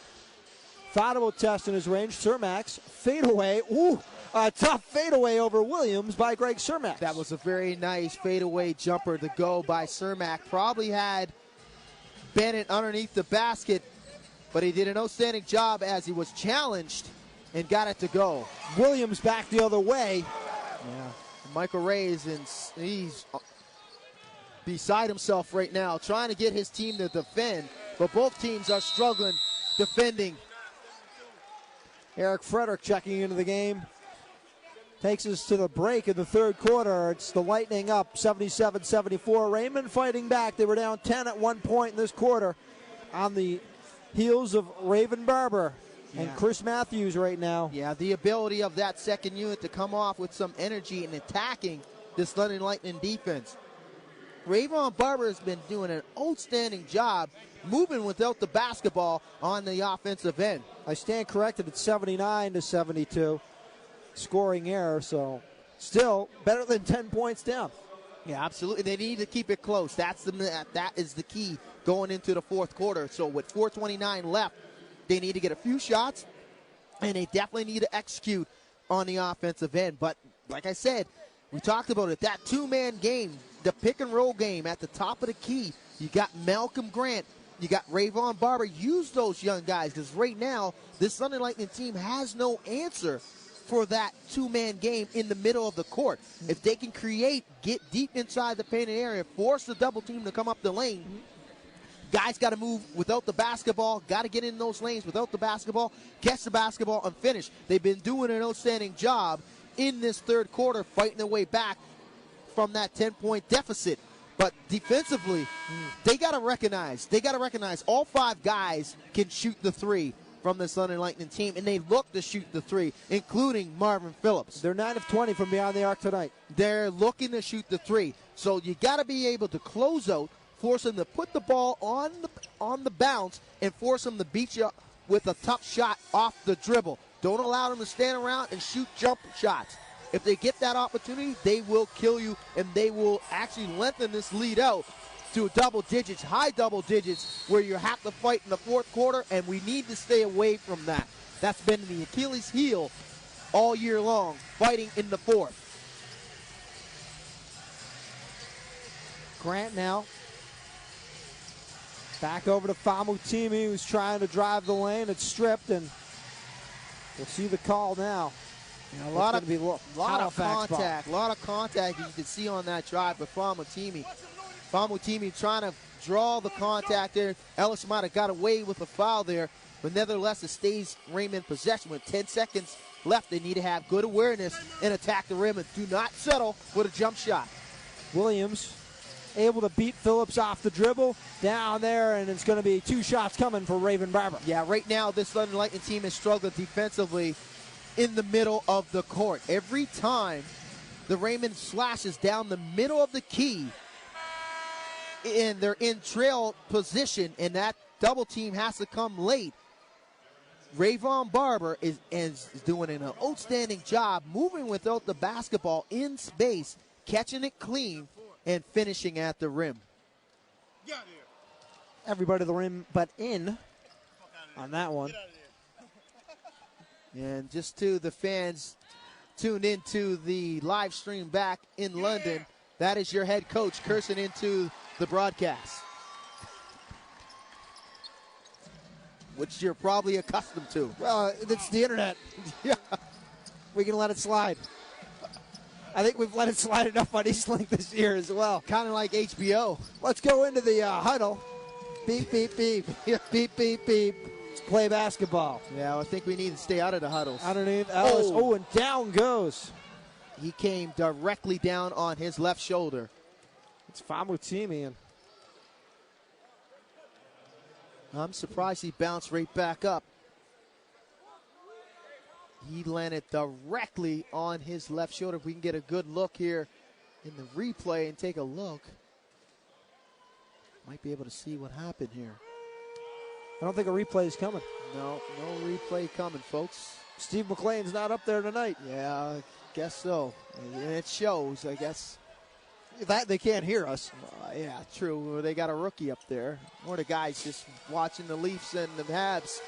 thought about testing his range. Cermak's fadeaway. Ooh, a tough fadeaway over Williams by Greg Cermak. That was a very nice fadeaway jumper to go by Cermak. Probably had Bennett underneath the basket, but he did an outstanding job as he was challenged and got it to go. Williams back the other way. Yeah. Michael Reyes, and he's beside himself right now, trying to get his team to defend, but both teams are struggling defending. Eric Frederick checking into the game. Takes us to the break in the third quarter. It's the Lightning up 77-74. Raymond fighting back. They were down 10 at one point in this quarter on the heels of Raven Barber and Chris Matthews right now. Yeah, the ability of that second unit to come off with some energy and attacking this London Lightning defense. Raven Barber has been doing an outstanding job moving without the basketball on the offensive end. I stand corrected. It's 79-72. Scoring error, so still better than 10 points down. Yeah, absolutely. They need to keep it close. That is the key going into the fourth quarter. So with 4:29 left, they need to get a few shots, and they definitely need to execute on the offensive end. But like I said, we talked about it, that two-man game, the pick-and-roll game at the top of the key. You got Malcolm Grant, you got Rayvon Barber. Use those young guys, because right now, this London Lightning team has no answer for that two-man game in the middle of the court. If they can create, get deep inside the painted area, force the double team to come up the lane, guys got to move without the basketball, got to get in those lanes without the basketball, catch the basketball, and finish. They've been doing an outstanding job in this third quarter, fighting their way back from that 10-point deficit. But defensively, they got to recognize all five guys can shoot the three from this London Lightning team, and they look to shoot the three, including Marvin Phillips. They're 9 of 20 from beyond the arc tonight. They're looking to shoot the three. So you got to be able to close out, force them to put the ball on the bounce, and force them to beat you with a tough shot off the dribble. Don't allow them to stand around and shoot jump shots. If they get that opportunity, they will kill you, and they will actually lengthen this lead out to double digits, high double digits, where you have to fight in the fourth quarter, and we need to stay away from that. That's been the Achilles heel all year long, fighting in the fourth. Grant now. Back over to Famutimi, who's trying to drive the lane. It's stripped, and we'll see the call now. A lot of contact you can see on that drive with Famutimi. Famutimi trying to draw the contact there. Ellis might have got away with a foul there, but nevertheless it stays Raymond possession. With 10 seconds left, they need to have good awareness and attack the rim, and do not settle with a jump shot. Williams able to beat Phillips off the dribble down there, and it's going to be two shots coming for Raven Barber. Yeah, right now this London Lightning team has struggled defensively in the middle of the court. Every time the Raymond slashes down the middle of the key, and they're in trail position, and that double team has to come late, Rayvon Barber is doing an outstanding job moving without the basketball in space, catching it clean, and finishing at the rim. Everybody to the rim but in on that one. And just to the fans tuned into the live stream back in London, that is your head coach cursing into the broadcast, which you're probably accustomed to. Well, it's the internet. Yeah. We can let it slide. I think we've let it slide enough on Eastlink this year as well. Kind of like HBO. Let's go into the huddle. Beep, beep, beep. Beep, beep, beep. Play basketball. Yeah, I think we need to stay out of the huddles. Underneath Ellis. Oh, and down goes. He came directly down on his left shoulder. It's Famutimi. I'm surprised he bounced right back up. He landed directly on his left shoulder. If we can get a good look here in the replay and take a look, might be able to see what happened here. I don't think a replay is coming. No replay coming, folks. Steve McLean's not up there tonight. Yeah, I guess so. And it shows, I guess. That they can't hear us. Yeah, true. They got a rookie up there. Or the guys just watching the Leafs and the Habs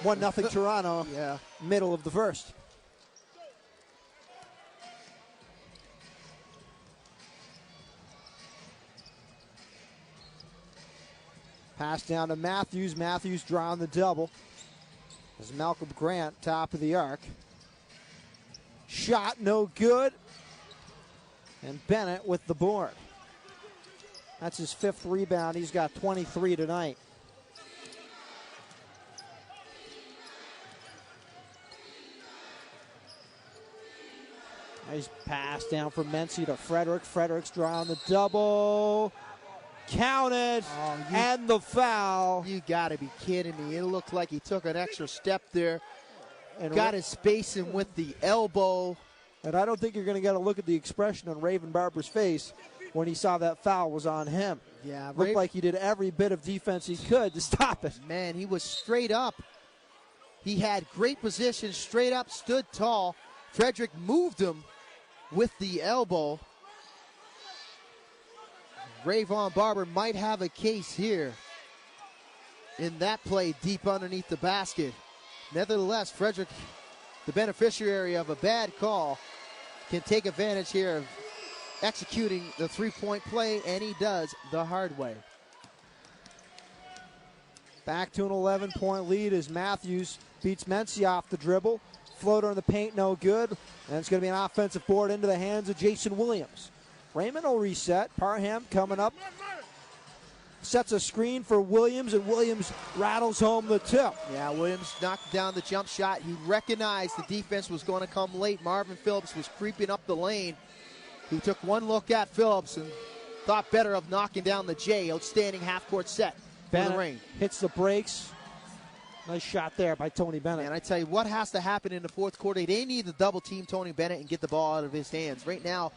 1-0 Toronto. Yeah. Middle of the first. Pass down to Matthews. Matthews drawing the double. As Malcolm Grant, top of the arc. Shot no good. And Bennett with the board. That's his 5th rebound. He's got 23 tonight. Nice pass down from Mency to Frederick. Frederick's drawing the double. Counted. And the foul. You got to be kidding me. It looked like he took an extra step there. And got his spacing with the elbow. And I don't think you're going to get a look at the expression on Raven Barber's face when he saw that foul was on him. Yeah, looked like he did every bit of defense he could to stop it. Man, he was straight up. He had great position, straight up, stood tall. Frederick moved him with the elbow. Rayvon Barber might have a case here in that play deep underneath the basket. Nevertheless, Frederick, the beneficiary of a bad call, can take advantage here of executing the three-point play, and he does the hard way. Back to an 11-point lead as Matthews beats Mency off the dribble. Floater in the paint, no good. And it's going to be an offensive board into the hands of Jason Williams. Raymond will reset. Parham coming up. Sets a screen for Williams, and Williams rattles home the tip. Yeah, Williams knocked down the jump shot. He recognized the defense was going to come late. Marvin Phillips was creeping up the lane. He took one look at Phillips and thought better of knocking down the J. Outstanding half-court set for the Rain. Hits the brakes. Nice shot there by Tony Bennett. And I tell you, what has to happen in the fourth quarter, they need to double-team Tony Bennett and get the ball out of his hands. Right now,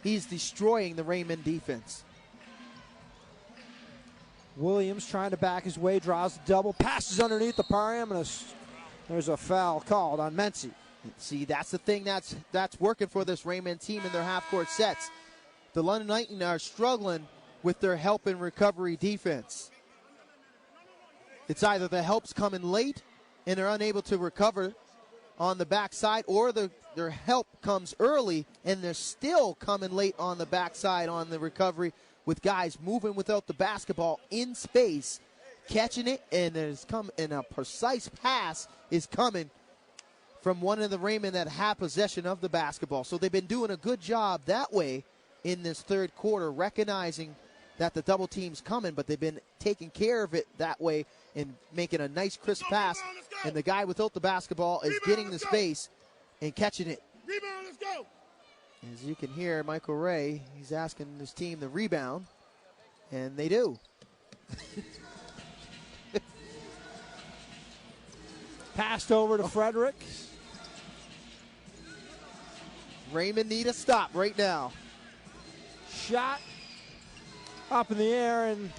he's destroying the Raymond defense. Williams trying to back his way, draws the double, passes underneath the Parham, and there's a foul called on Mency. See, that's the thing that's working for this Raymond team in their half-court sets. The London Lightning are struggling with their help and recovery defense. It's either the help's coming late and they're unable to recover on the backside, or their help comes early and they're still coming late on the backside on the recovery, with guys moving without the basketball in space, catching it, and a precise pass is coming from one of the Raymond that have possession of the basketball. So they've been doing a good job that way in this third quarter, recognizing that the double team's coming, but they've been taking care of it that way and making a nice crisp pass, and the guy without the basketball is getting the space and catching it. Rebound, let's go. As you can hear, Michael Ray, he's asking his team to rebound, and they do. Passed over to Frederick. Raymond need a stop right now. Shot up in the air, and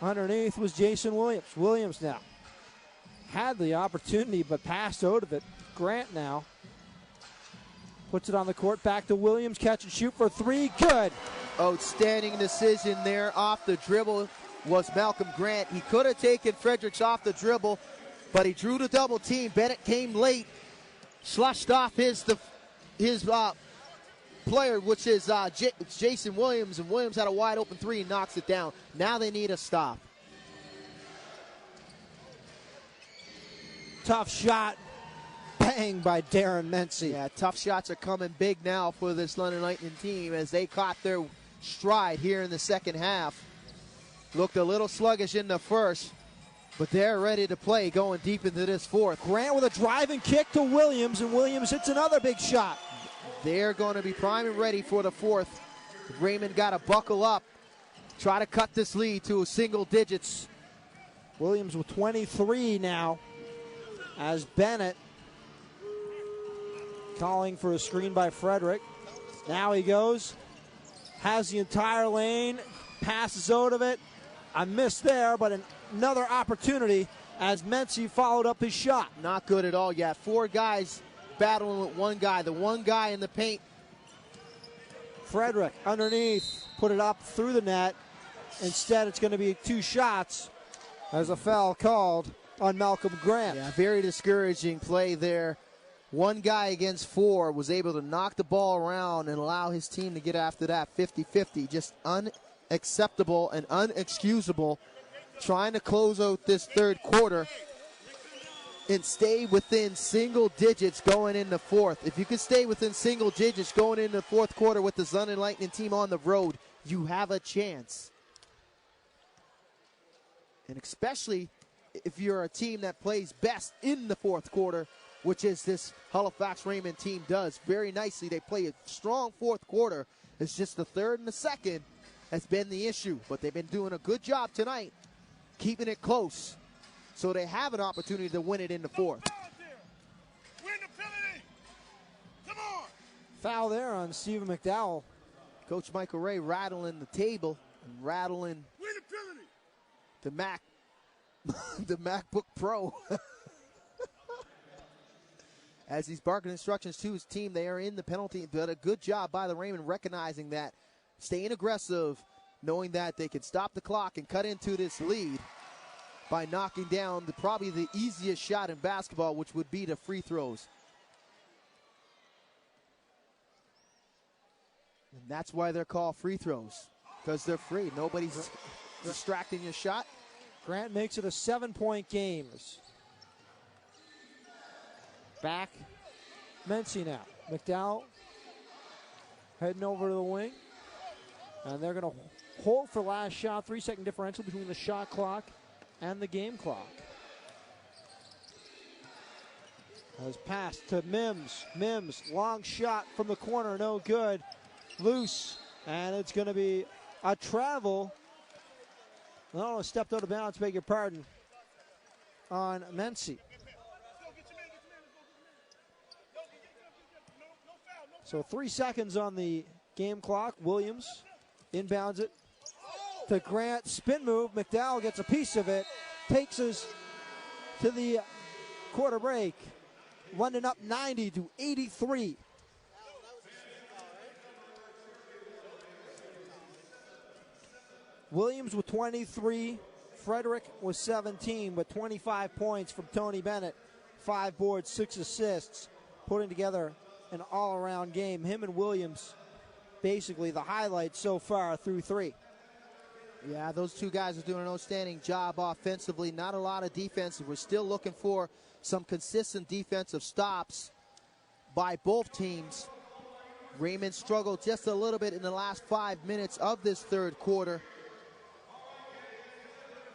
underneath was Jason Williams. Williams now had the opportunity but passed out of it. Grant now puts it on the court, back to Williams, catch and shoot for three, good. Outstanding decision there off the dribble was Malcolm Grant. He could have taken Fredericks off the dribble, but he drew the double team. Bennett came late, slushed off his player, which is Jason Williams, and Williams had a wide open three and knocks it down. Now they need a stop. Tough shot. Bang by Darren Mency. Yeah, tough shots are coming big now for this London Lightning team as they caught their stride here in the second half. Looked a little sluggish in the first, but they're ready to play going deep into this fourth. Grant with a driving kick to Williams, and Williams hits another big shot. They're going to be prime and ready for the fourth. Raymond got to buckle up, try to cut this lead to single digits. Williams with 23 now, as Bennett calling for a screen by Frederick. Now he goes, has the entire lane, passes out of it. A miss there, but another opportunity as Mency followed up his shot. Not good at all yet. Four guys battling with one guy. The one guy in the paint. Frederick underneath, put it up through the net. Instead, it's going to be two shots as a foul called on Malcolm Grant. Yeah, very discouraging play there. One guy against 4 was able to knock the ball around and allow his team to get after that 50-50. Just unacceptable and unexcusable. Trying to close out this third quarter and stay within single digits going into fourth. If you can stay within single digits going into the fourth quarter with the Sun and Lightning team on the road, you have a chance. And especially if you're a team that plays best in the fourth quarter, which is this Halifax Rainmen team does very nicely. They play a strong fourth quarter. It's just the third and the second has been the issue. But they've been doing a good job tonight, keeping it close, so they have an opportunity to win it in the fourth. Win the penalty. Come on. Foul there on Stephen McDowell. Coach Michael Ray rattling the table and rattling Win the penalty. the Mac, the MacBook Pro. As he's barking instructions to his team, they are in the penalty, but a good job by the Raymond recognizing that, staying aggressive, knowing that they can stop the clock and cut into this lead by knocking down probably the easiest shot in basketball, which would be the free throws. And that's why they're called free throws, because they're free. Nobody's distracting your shot. Grant makes it a 7-point game. Back, Mency now. McDowell heading over to the wing. And they're going to hold for last shot. 3-second differential between the shot clock and the game clock. Has passed to Mims. Mims, long shot from the corner, no good. Loose, and it's going to be a travel. No, stepped out of bounds, beg your pardon, on Mency. So 3 seconds on the game clock. Williams inbounds it to Grant. Spin move. McDowell gets a piece of it. Takes us to the quarter break. London up 90-83. Williams with 23. Frederick with 17, but 25 points from Tony Bennett. 5 boards, 6 assists, putting together an all-around game. Him and Williams, basically the highlight so far through 3. Yeah, those two guys are doing an outstanding job offensively. Not a lot of defense. We're still looking for some consistent defensive stops by both teams. Raymond struggled just a little bit in the last 5 minutes of this third quarter.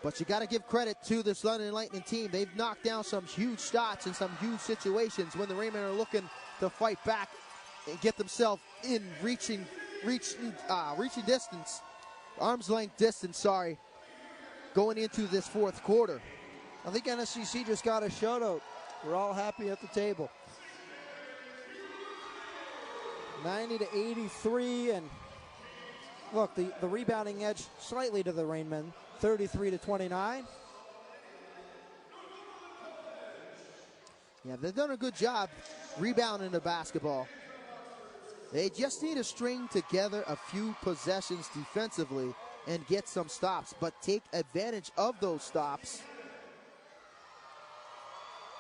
But you got to give credit to this London Lightning team. They've knocked down some huge shots in some huge situations when the Raymond are looking to fight back and get themselves in reaching distance, arm's length distance, going into this fourth quarter. I think NSCC just got a shutout. We're all happy at the table. 90-83, and look, the rebounding edge slightly to the Rainmen, 33-29. Yeah, they've done a good job rebounding the basketball. They just need to string together a few possessions defensively and get some stops, but take advantage of those stops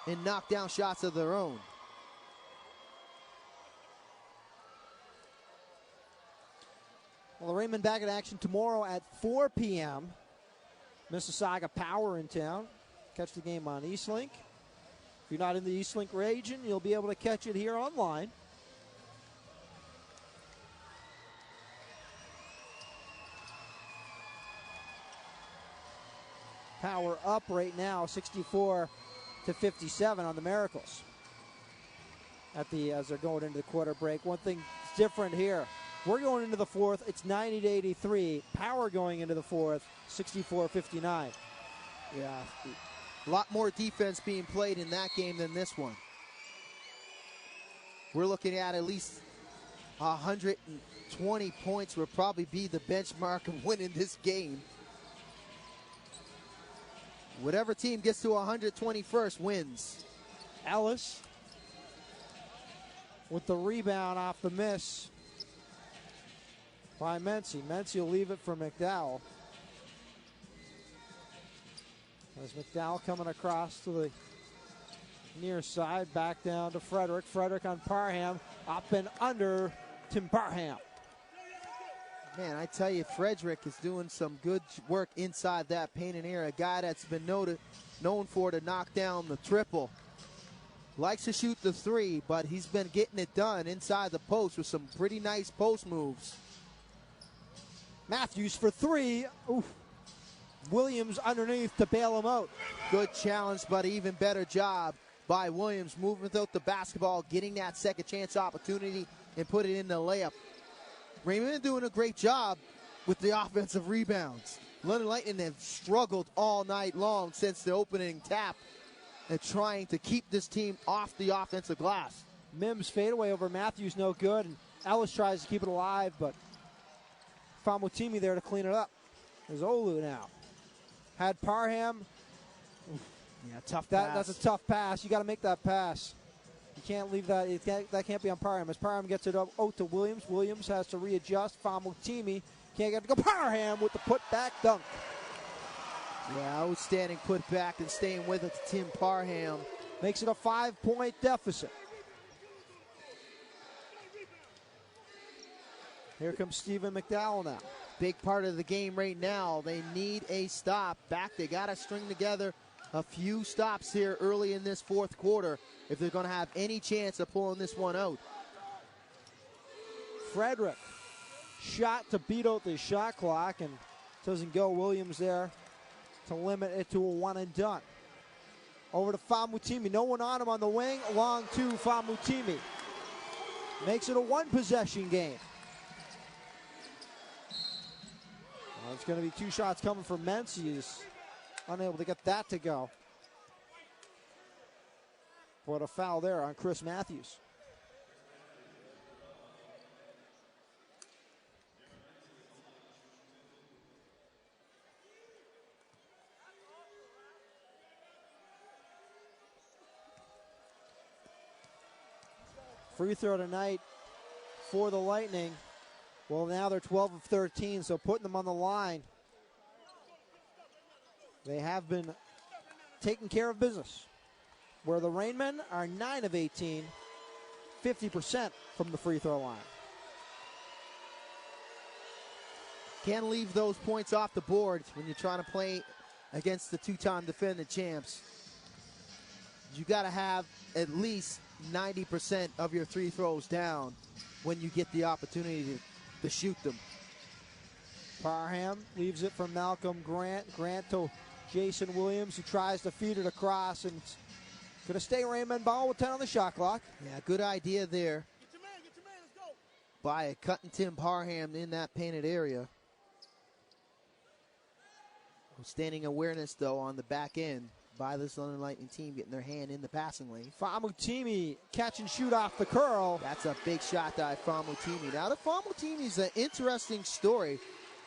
and knock down shots of their own. Well, the Raymond back in action tomorrow at 4 p.m. Mississauga Power in town. Catch the game on Eastlink. If you're not in the Eastlink region, you'll be able to catch it here online. Power up right now, 64-57 on the Miracles. As they're going into the quarter break. One thing different here. We're going into the fourth. It's 90-83. Power going into the fourth, 64-59. Yeah, a lot more defense being played in that game than this one. We're looking at least 120 points will probably be the benchmark of winning this game. Whatever team gets to 120 first wins. Ellis with the rebound off the miss by Mency. Mency will leave it for McDowell. As McDowell coming across to the near side, back down to Frederick. Frederick on Parham, up and under Tim Parham. Man, I tell you, Frederick is doing some good work inside that painted area. A guy that's been known for to knock down the triple. Likes to shoot the three, but he's been getting it done inside the post with some pretty nice post moves. Matthews for three. Oof. Williams underneath to bail him out. Good challenge, but even better job by Williams moving without the basketball, getting that second chance opportunity and put it in the layup. Raymond doing a great job with the offensive rebounds. London Lightning have struggled all night long since the opening tap and trying to keep this team off the offensive glass. Mims fadeaway over Matthews, no good, and Ellis tries to keep it alive, but Famutimi there to clean it up. There's Olu now. Had Parham. Yeah, tough pass. That's a tough pass. You got to make that pass. You can't leave that. That can't be on Parham. As Parham gets it out to Williams. Williams has to readjust. Famutimi can't get it to go. Parham with the put-back dunk. Yeah, outstanding put back and staying with it to Tim Parham. Makes it a 5-point deficit. Here comes Stephen McDowell now. Big part of the game right now. They need a stop. They got to string together a few stops here early in this fourth quarter if they're going to have any chance of pulling this one out. Frederick shot to beat out the shot clock and doesn't go. Williams there to limit it to a one and done. Over to Famutimi. No one on him on the wing. Long to Famutimi. Makes it a one-possession game. Well, it's going to be two shots coming from Mentz. He's unable to get that to go. What a foul there on Chris Matthews. Free throw tonight for the Lightning. Well, now they're 12 of 13, so putting them on the line. They have been taking care of business. Where the Rainmen are 9 of 18, 50% from the free throw line. Can't leave those points off the board when you're trying to play against the two-time defending champs. You got to have at least 90% of your free throws down when you get the opportunity to shoot them. Parham leaves it for Malcolm Grant. Grant to Jason Williams, who tries to feed it across, and it's going to stay Raymond ball with 10 on the shot clock. Yeah, good idea there Get your man, let's go. by cutting Tim Parham in that painted area. Standing awareness, though, on the back end by this London Lightning team, getting their hand in the passing lane. Famutimi catch and shoot off the curl. That's a big shot by Famutimi. Now, the Famutimi is an interesting story.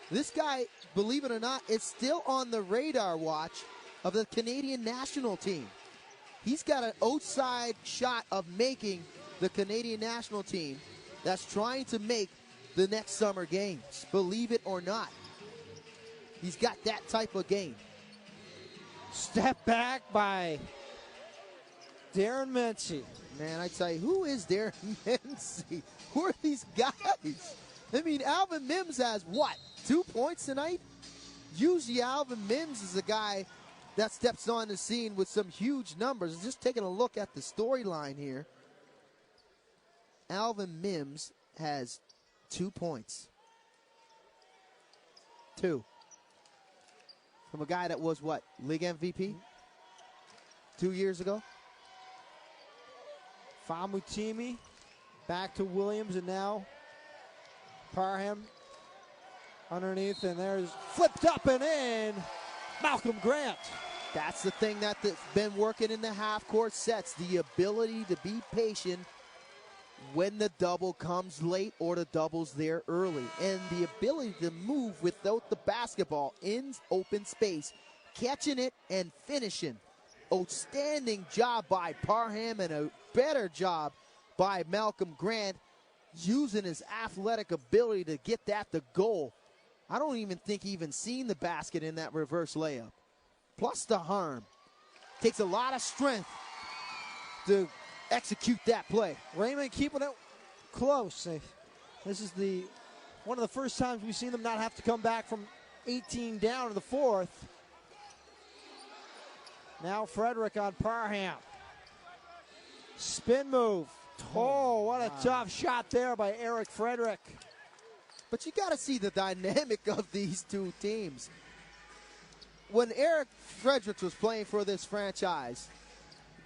This guy, believe it or not, is still on the radar watch of the Canadian national team. He's got an outside shot of making the Canadian national team that's trying to make the next summer games. Believe it or not. He's got that type of game. Step back by Darren Mentz. Man, I tell you, who is Darren Mentz? Who are these guys? I mean, Alvin Mims has what? 2 points tonight? Usually Alvin Mims is a guy that steps on the scene with some huge numbers. Just taking a look at the storyline here. Alvin Mims has 2 points. 2. From a guy that was what? League MVP? 2 years ago? Famutimi back to Williams, and now Parham underneath, and there's flipped up and in Malcolm Grant. That's the thing that's been working in the half-court sets, the ability to be patient when the double comes late or the double's there early, and the ability to move without the basketball in open space, catching it and finishing. Outstanding job by Parham and a better job by Malcolm Grant using his athletic ability to get that to goal. I don't even think he even seen the basket in that reverse layup. plus the harm. Takes a lot of strength to execute that play. Rainmen keeping it close. This is one of the first times we've seen them not have to come back from 18 down in the fourth. Now Frederick on Parham. Spin move. Oh, what a tough shot there by Eric Frederick. But you got to see the dynamic of these two teams. When Eric Fredericks was playing for this franchise,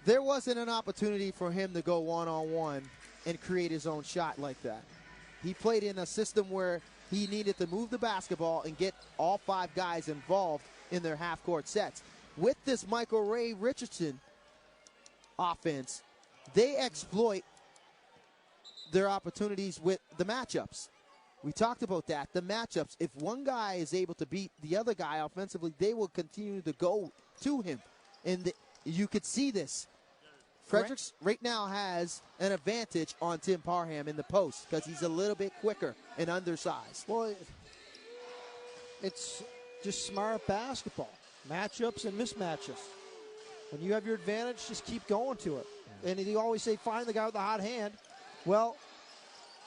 there wasn't an opportunity for him to go one-on-one and create his own shot like that. He played in a system where he needed to move the basketball and get all 5 guys involved in their half-court sets. With this Michael Ray Richardson offense, they exploit their opportunities with the matchups. We talked about that, the matchups. If one guy is able to beat the other guy offensively, they will continue to go to him. And you could see this. Fredericks right now has an advantage on Tim Parham in the post because he's a little bit quicker and undersized. Well, it's just smart basketball. Matchups and mismatches. When you have your advantage, just keep going to it. Yeah. And you always say, find the guy with the hot hand. Well,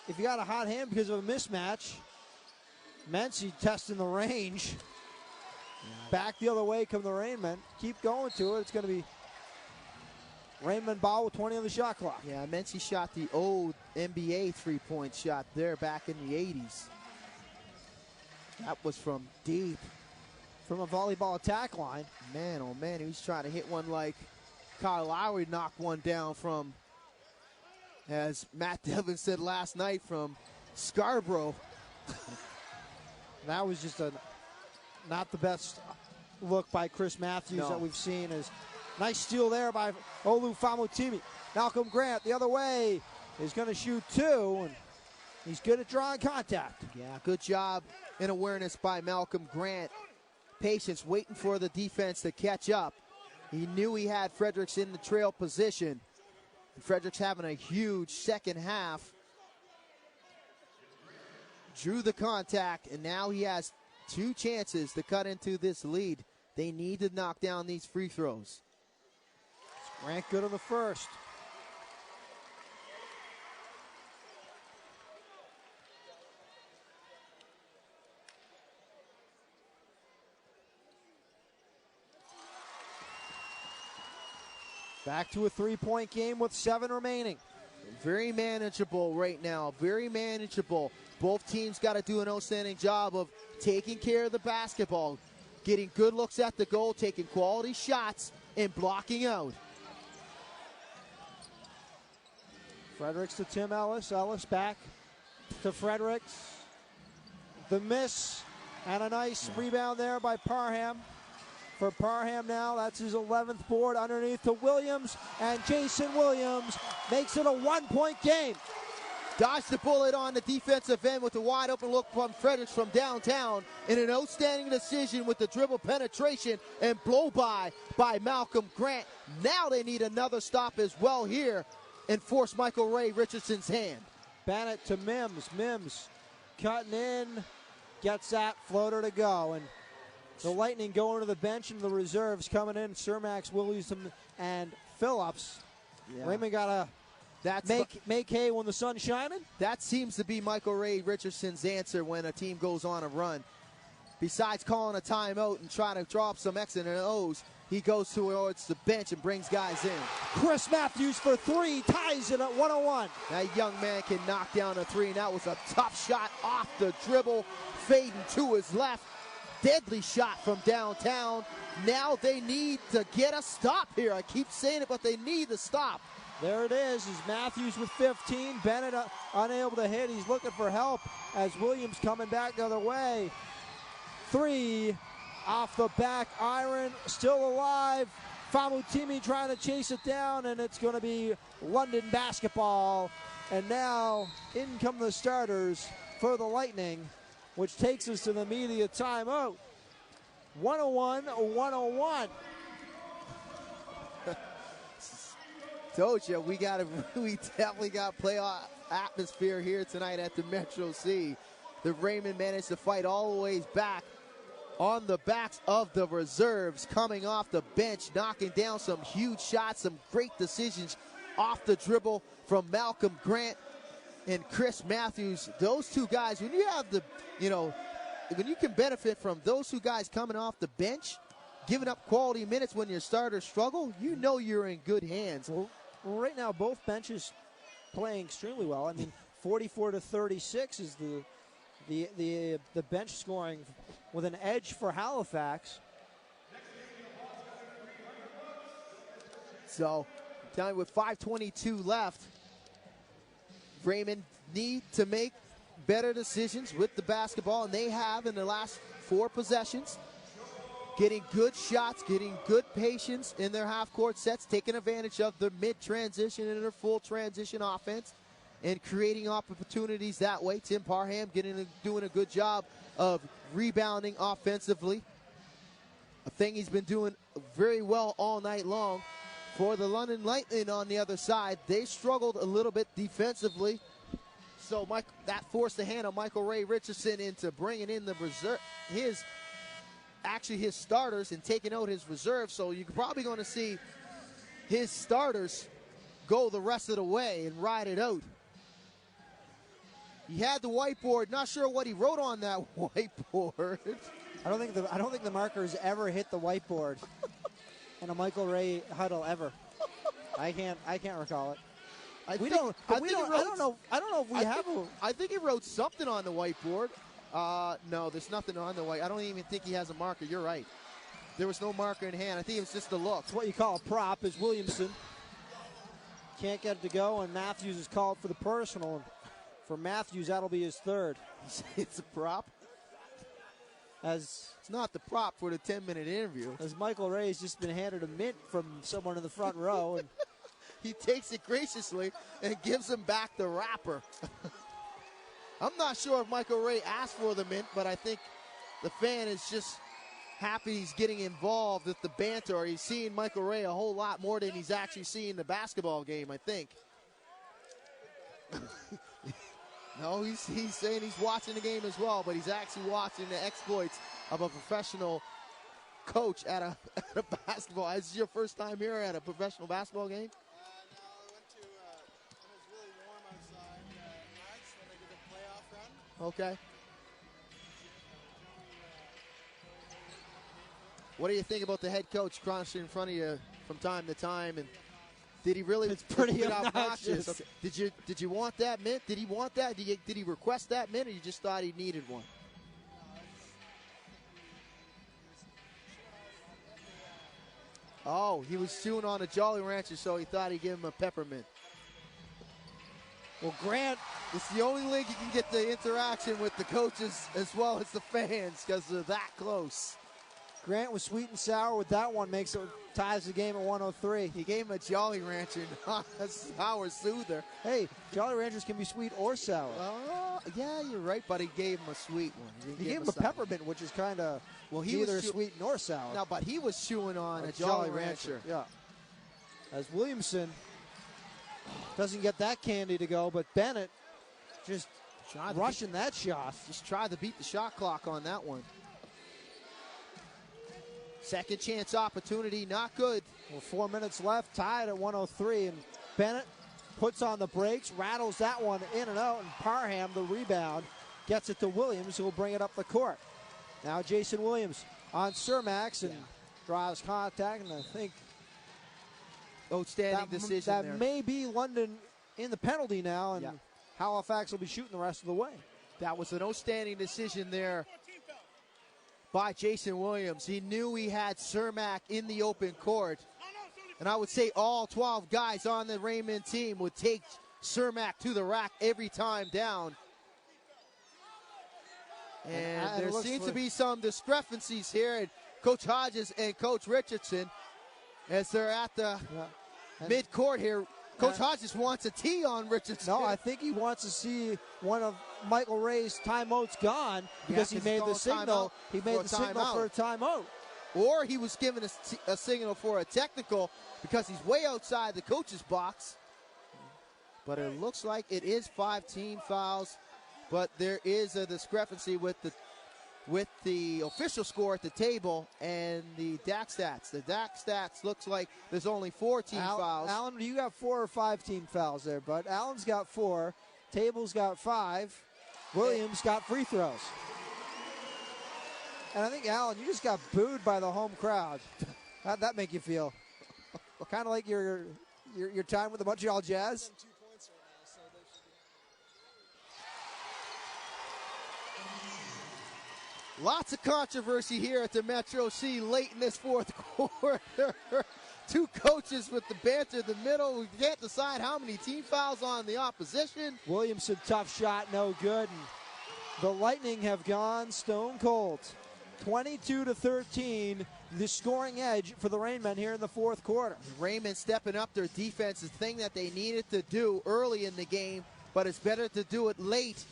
if you got a hot hand because of a mismatch, Mency testing the range. Yeah. Back the other way come the Rainmen. Keep going to it. It's going to be Rainmen ball with 20 on the shot clock. Yeah, Mency shot the old NBA three-point shot there back in the 80s. That was from deep. From a volleyball attack line. Man, oh man, he was trying to hit one like Kyle Lowry knocked one down from, as Matt Devin said last night, from Scarborough. That was just not the best look by Chris Matthews that we've seen. Is nice steal there by Olu Famutimi. Malcolm Grant the other way is going to shoot 2, and he's good at drawing contact. Yeah, good job in awareness by Malcolm Grant. Patience, waiting for the defense to catch up. He knew he had Fredericks in the trail position. Fredericks having a huge second half. Drew the contact, and now he has 2 chances to cut into this lead. They need to knock down these free throws. Grant good on the first. Back to a 3-point game with 7 remaining. Very manageable right now, very manageable. Both teams got to do an outstanding job of taking care of the basketball, getting good looks at the goal, taking quality shots, and blocking out. Fredericks to Tim Ellis. Ellis back to Fredericks. The miss, and a nice rebound there by Parham. For Parham now, that's his 11th board underneath to Williams, and Jason Williams makes it a 1-point game. Dodged the bullet on the defensive end with a wide open look from Fredericks from downtown, and an outstanding decision with the dribble penetration and blow by Malcolm Grant. Now they need another stop as well here and force Michael Ray Richardson's hand. Bennett to Mims. Mims cutting in, gets that floater to go, and the Lightning going to the bench, and the reserves coming in. Cermax, Williamson, and Phillips. Yeah. Raymond got to make hay when the sun's shining. That seems to be Michael Ray Richardson's answer when a team goes on a run. Besides calling a timeout and trying to drop some X and O's, he goes towards the bench and brings guys in. Chris Matthews for 3, ties it at 101. That young man can knock down a 3, and that was a tough shot off the dribble, fading to his left. Deadly shot from downtown. Now they need to get a stop here. I keep saying it, but they need to stop. There it is Matthews with 15. Bennett unable to hit. He's looking for help as Williams coming back the other way. 3 off the back iron. Still alive. Famutimi trying to chase it down, and it's going to be London basketball. And now in come the starters for the Lightning, which takes us to the media timeout. 101-101. Told you, we definitely got playoff atmosphere here tonight at the Metro C. The Raymond managed to fight all the way back on the backs of the reserves, coming off the bench, knocking down some huge shots, some great decisions off the dribble from Malcolm Grant and Chris Matthews. Those two guys, when you have when you can benefit from those two guys coming off the bench, giving up quality minutes when your starters struggle, you know you're in good hands. Well, right now, both benches playing extremely well. I mean, 44-36 is the bench scoring with an edge for Halifax. So, down with 5:22 left, Raymond need to make better decisions with the basketball, and they have in the last 4 possessions. Getting good shots, getting good patience in their half-court sets, taking advantage of their mid-transition and their full transition offense, and creating opportunities that way. Tim Parham doing a good job of rebounding offensively, a thing he's been doing very well all night long. For the London Lightning on the other side, they struggled a little bit defensively, so that forced the hand of Michael Ray Richardson into bringing in the reserve, his starters, and taking out his reserves. So you're probably going to see his starters go the rest of the way and ride it out. He had the whiteboard. Not sure what he wrote on that whiteboard. I don't think the markers ever hit the whiteboard in a Michael Ray huddle ever. I can't recall it. I don't know if we have a. I think he wrote something on the whiteboard. No, there's nothing on the white. I don't even think he has a marker. You're right. There was no marker in hand. I think it was just the look. It's what you call a prop. Is Williamson can't get it to go, and Matthews is called for the personal. And for Matthews, that'll be his third. It's a prop. It's not the prop for the 10-minute interview. As Michael Ray has just been handed a mint from someone in the front row, and he takes it graciously and gives him back the wrapper. I'm not sure if Michael Ray asked for the mint, but I think the fan is just happy he's getting involved with the banter. He's seeing Michael Ray a whole lot more than he's actually seeing the basketball game, I think. No, he's saying he's watching the game as well, but he's actually watching the exploits of a professional coach at a basketball. Is this your first time here at a professional basketball game? No, I went to, when it was really warm outside, nights when they did a playoff run. Okay. What do you think about the head coach crunching in front of you from time to time? And did he really? It's pretty obnoxious. Did you want that mint? Did he want that? Did he request that mint, or you just thought he needed one? Oh, he was chewing on a Jolly Rancher, so he thought he'd give him a peppermint. Well, Grant, it's the only league you can get the interaction with the coaches as well as the fans because they're that close. Grant was sweet and sour with that one, ties the game at 103. He gave him a Jolly Rancher, not a sour soother. Hey, Jolly Ranchers can be sweet or sour. Yeah, you're right, but he gave him a sweet one. He gave him a peppermint, which is kind of neither sweet nor sour. No, but he was chewing on a Jolly Rancher. Yeah. As Williamson doesn't get that candy to go, but Bennett just rushing that shot. Just tried to beat the shot clock on that one. Second chance opportunity, not good. Well, 4 minutes left, tied at 103, and Bennett puts on the brakes, rattles that one in and out, and Parham, the rebound, gets it to Williams, who will bring it up the court. Now Jason Williams on Cermax and draws contact, and I think outstanding decision that there. may be London in the penalty now, and Halifax will be shooting the rest of the way. That was an outstanding decision there by Jason Williams. He knew he had Cermak in the open court. And I would say all 12 guys on the Rainmen team would take Cermak to the rack every time down. And there seems to be some discrepancies here. And Coach Hodges and Coach Richardson, as they're at the mid-court here, Coach Hodges wants a tee on Richardson. No, I think he wants to see one of Michael Ray's timeouts gone because he made the signal. He made the signal for a timeout. Or he was given a signal for a technical because he's way outside the coach's box. But it looks like it is 5 team fouls. But there is a discrepancy with the with the official score at the table and the DAC stats. The DAC stats looks like there's only 4 team fouls. Alan, you got 4 or 5 team fouls there, but Alan's got 4. Table's got 5. Williams got free throws. And I think, Alan, you just got booed by the home crowd. How'd that make you feel? Kind of like your time with the Montreal Jazz? Lots of controversy here at the Metro C late in this fourth quarter. 2 coaches with the banter in the middle. We can't decide how many team fouls on the opposition. Williamson, tough shot, no good. And the Lightning have gone stone cold. 22-13, the scoring edge for the Rainmen here in the fourth quarter. Rainmen stepping up their defense, the thing that they needed to do early in the game, but it's better to do it late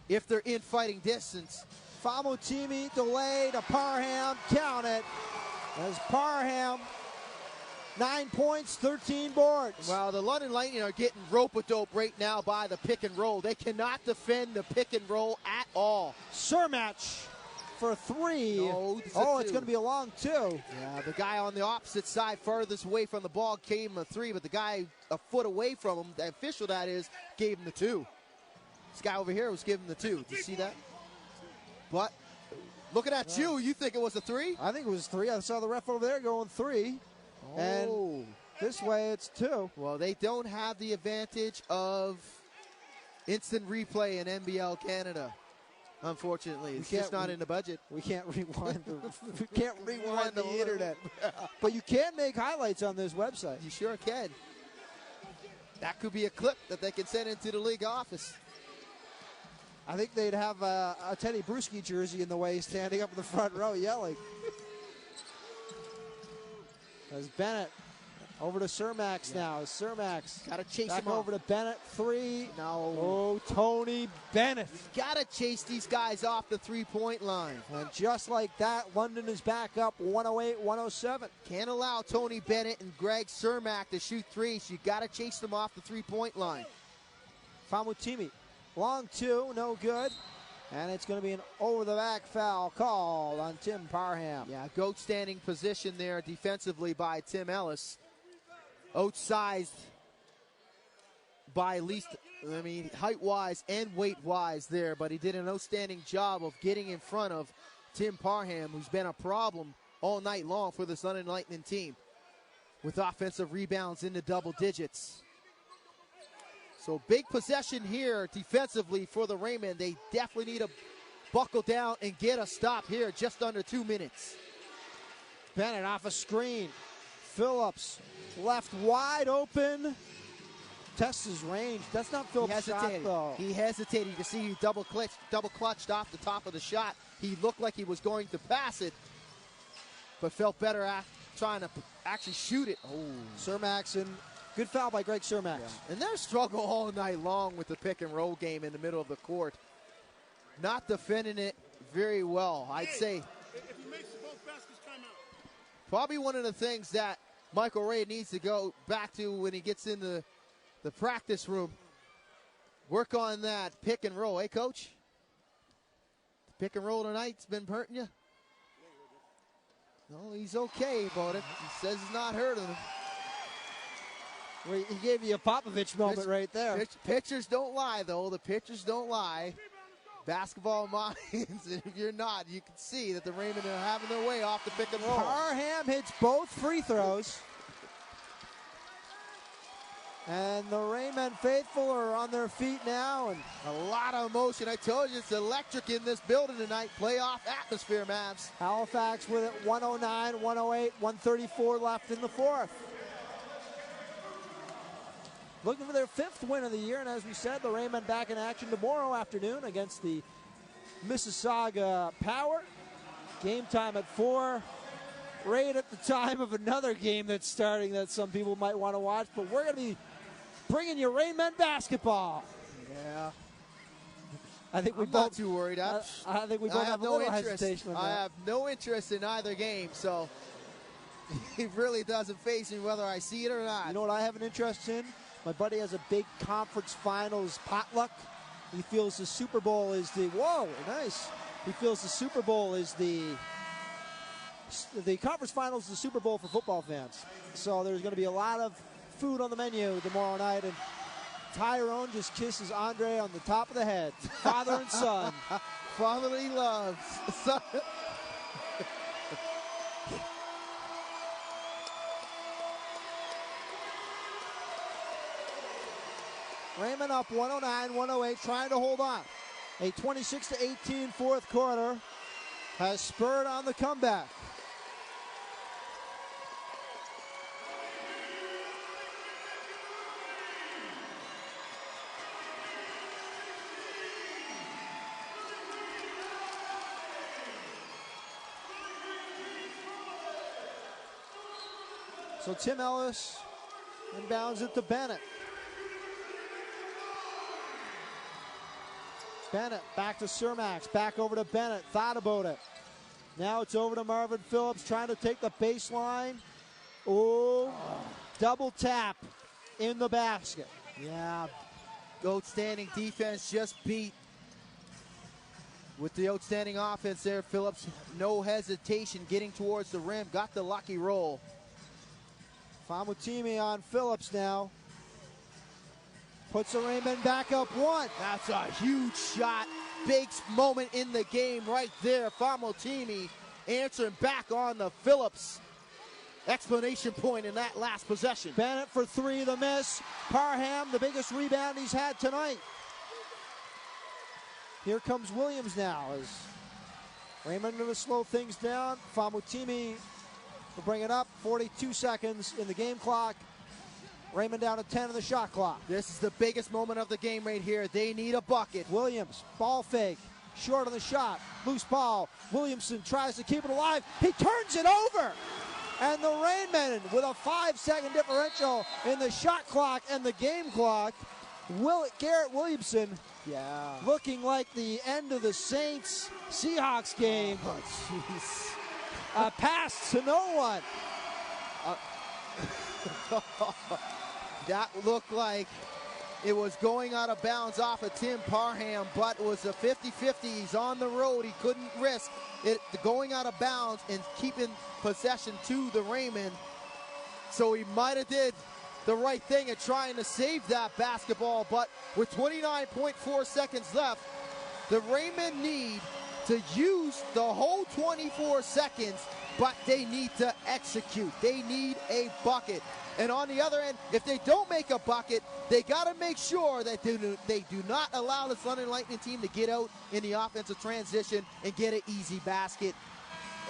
if they're in fighting distance. Famutimi delay to Parham, count it. As Parham, 9 points, 13 boards. Well, the London Lightning are getting rope-a-dope right now by the pick and roll. They cannot defend the pick and roll at all. Surmatch for 3. No, it's going to be a long 2. Yeah, the guy on the opposite side, farthest away from the ball, gave him a 3, but the guy a foot away from him, the official that is, gave him the 2. This guy over here was giving the 2. Did you see that? But looking at you think it was a 3? I think it was 3. I saw the ref over there going 3. Oh. And this way it's 2. Well, they don't have the advantage of instant replay in NBL Canada. Unfortunately, it's just not in the budget. We can't rewind the internet. But you can make highlights on this website. You sure can. That could be a clip that they can send into the league office. I think they'd have a Teddy Bruschi jersey in the way, standing up in the front row yelling. As Bennett over to Surmax now. Surmax got to chase back him over off. to Bennett. 3. No. Oh, Tony Bennett. Got to chase these guys off the three-point line. And just like that, London is back up 108-107. Can't allow Tony Bennett and Greg Surmack to shoot threes. You got to chase them off the three-point line. Famutimi. Long 2, no good. And it's going to be an over-the-back foul called on Tim Parham. Yeah, goat standing position there defensively by Tim Ellis. Outsized by at least, height-wise and weight-wise there, but he did an outstanding job of getting in front of Tim Parham, who's been a problem all night long for the London Lightning team, with offensive rebounds in the double digits. So big possession here defensively for the Rainmen. They definitely need to buckle down and get a stop here, just under 2 minutes. Bennett off a screen. Phillips left wide open. Tests his range. That's not Phillips' shot, though. He hesitated. You can see he double clutched off the top of the shot. He looked like he was going to pass it, but felt better at trying to actually shoot it. Oh, Surmax, and good foul by Greg Surmax. Yeah. And their struggle all night long with the pick and roll game in the middle of the court. Not defending it very well, I'd say. If he makes both baskets, time out. Probably one of the things that Michael Ray needs to go back to when he gets in the practice room. Work on that pick and roll. Hey, Coach? The pick and roll tonight's been hurting you? No, he's okay about it. He says it's not hurting him. Well, he gave you a Popovich moment right there. Pitchers don't lie, though. The pitchers don't lie. Basketball minds, and if you're not, you can see that the Rainmen are having their way off the pick and roll. Parham hits both free throws. And the Rainmen faithful are on their feet now. And a lot of emotion. I told you it's electric in this building tonight. Playoff atmosphere, Mavs. Halifax with it 109, 108, 134 left in the fourth. Looking for their 5th win of the year, and as we said, the Rainmen back in action tomorrow afternoon against the Mississauga Power. Game time at 4. Right at the time of another game that's starting that some people might want to watch, but we're going to be bringing you Rainmen basketball. Yeah. I'm not too worried. I think we both have a little hesitation on that. I have no interest in either game, so it really doesn't faze me whether I see it or not. You know what I have an interest in? My buddy has a big conference finals potluck. He feels the Super Bowl is the, whoa, nice. He feels the Super Bowl is the conference finals is the Super Bowl for football fans. So there's going to be a lot of food on the menu tomorrow night, and Tyrone just kisses Andre on the top of the head. Father and son. Fatherly love. Son. Raymond up 109-108, trying to hold on. A 26-18 fourth quarter has spurred on the comeback. So Tim Ellis inbounds it to Bennett. Bennett back to Cermak, back over to Bennett, thought about it. Now it's over to Marvin Phillips trying to take the baseline. Oh, double tap in the basket. Yeah, outstanding defense just beat with the outstanding offense there. Phillips, no hesitation, getting towards the rim, got the lucky roll. Famutimi on Phillips now. Puts the Rainmen back up one. That's a huge shot. Big moment in the game right there. Famutimi answering back on the Phillips explanation point in that last possession. Bennett for three, the miss. Parham, the biggest rebound he's had tonight. Here comes Williams now as Raymond going to slow things down. Famutimi will bring it up. 42 seconds in the game clock. Raymond down to 10 in the shot clock. This is the biggest moment of the game right here. They need a bucket. Williams, ball fake, short on the shot, loose ball. Williamson tries to keep it alive. He turns it over. And the Rainmen with a 5-second differential in the shot clock and the game clock. Garrett Williamson, looking like the end of the Saints-Seahawks game. Oh, jeez. A pass to no one. That looked like it was going out of bounds off of Tim Parham, but it was a 50-50. He's on the road. He couldn't risk it going out of bounds and keeping possession to the Raymond. So he might have did the right thing at trying to save that basketball, but with 29.4 seconds left, the Raymond need to use the whole 24 seconds, but they need to execute. They need a bucket. And on the other end, if they don't make a bucket, they got to make sure that they do not allow the Thunder Lightning team to get out in the offensive transition and get an easy basket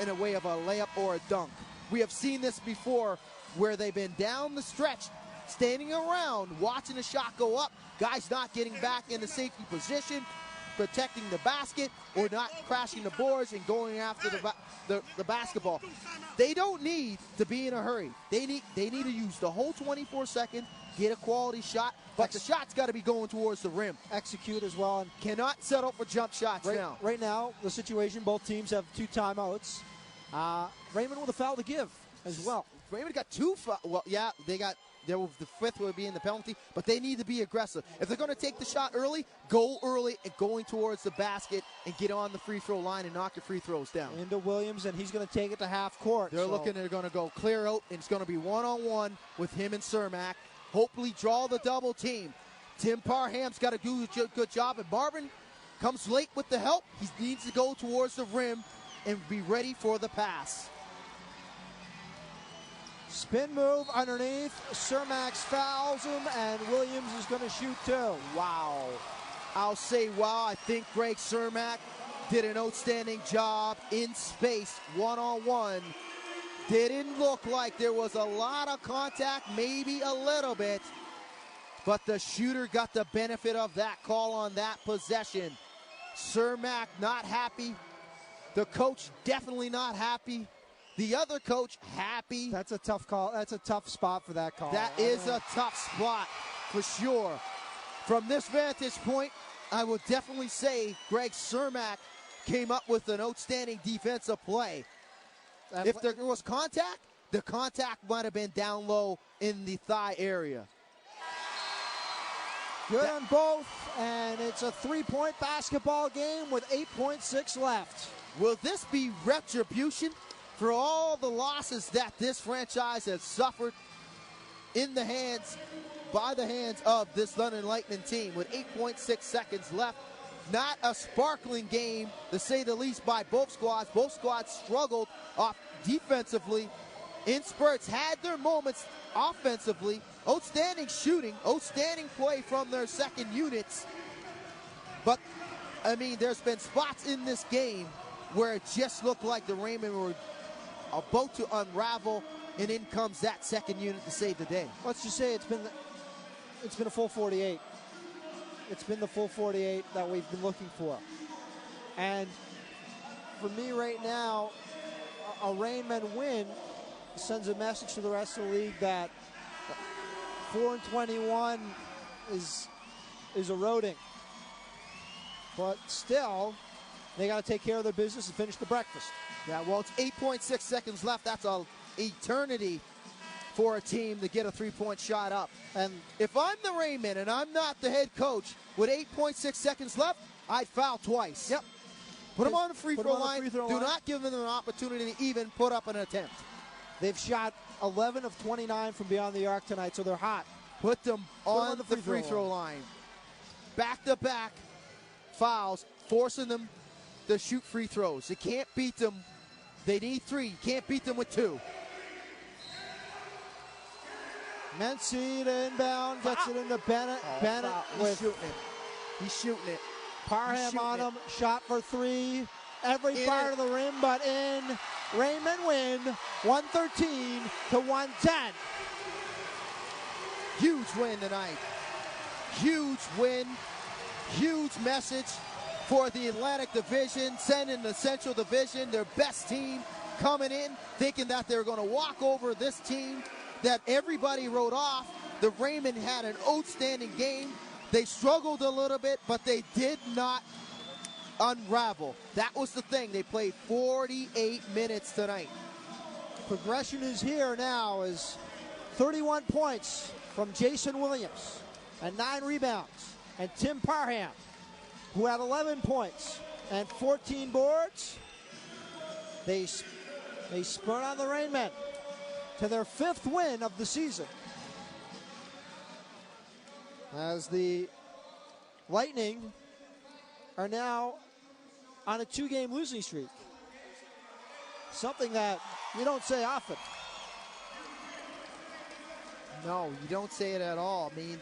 in a way of a layup or a dunk. We have seen this before where they've been down the stretch, standing around, watching the shot go up, guys not getting back in the safety position, protecting the basket, or not crashing the boards and going after the basketball. They don't need to be in a hurry. They need to use the whole 24 seconds, get a quality shot, but the shot's got to be going towards the rim. Execute as well. And cannot settle for jump shots now. Right now, the situation, both teams have 2 timeouts. Raymond with a foul to give as well. Raymond got 2 fouls. Well, yeah, the 5th would be in the penalty, but they need to be aggressive. If they're going to take the shot early, go early and going towards the basket and get on the free throw line and knock your free throws down. Into Williams, and he's going to take it to half court. They're going to go clear out, and it's going to be one-on-one with him and Cermak. Hopefully draw the double team. Tim Parham's got to do a good job, and Marvin comes late with the help. He needs to go towards the rim and be ready for the pass. Spin move underneath. Cermak fouls him, and Williams is going to shoot 2. Wow. I'll say wow. I think Greg Cermak did an outstanding job in space, one-on-one. Didn't look like there was a lot of contact, maybe a little bit, but the shooter got the benefit of that call on that possession. Cermak not happy. The coach definitely not happy. The other coach happy. That's a tough call. That's a tough spot for that call. That is a tough spot for sure. From this vantage point, I would definitely say Greg Cermak came up with an outstanding defensive play. If there was contact, the contact might have been down low in the thigh area. Good on both, and it's a 3-point basketball game with 8.6 left. Will this be retribution for all the losses that this franchise has suffered by the hands of this London Lightning team with 8.6 seconds left? Not a sparkling game, to say the least, by both squads. Both squads struggled off defensively in spurts, had their moments offensively. Outstanding shooting, outstanding play from their second units. But, I mean, there's been spots in this game where it just looked like the Rainmen were about to unravel, and in comes that second unit to save the day. Let's just say it's been a full 48. It's been the full 48 that we've been looking for. And for me right now, a Rainmen win sends a message to the rest of the league that 4-21 is eroding. But still, they got to take care of their business and finish the breakfast. Yeah, well, it's 8.6 seconds left. That's an eternity for a team to get a three-point shot up. And if I'm the Rainmen and I'm not the head coach, with 8.6 seconds left, I'd foul twice. Yep. Put them on the free throw line. Do not give them an opportunity to even put up an attempt. They've shot 11 of 29 from beyond the arc tonight, so they're hot. Put them on the free throw line. Back-to-back fouls, forcing them to shoot free throws. You can't beat them. They need 3. You can't beat them with 2. Mency to inbound, gets it into Bennett. Bennett He's shooting it. He's shooting it. Parham on him, shot for 3. Every part of the rim, but in. Rainmen win 113 to 110. Huge win tonight. Huge win. Huge message for the Atlantic Division, sending the Central Division their best team coming in, thinking that they're going to walk over this team that everybody wrote off. The Rainmen had an outstanding game. They struggled a little bit, but they did not unravel. That was the thing. They played 48 minutes tonight. Progression is here now, as 31 points from Jason Williams and 9 rebounds. And Tim Parham, who had 11 points and 14 boards. They spurt on the Rainmen to their 5th win of the season, as the Lightning are now on a 2-game losing streak. Something that you don't say often. No, you don't say it at all. I mean,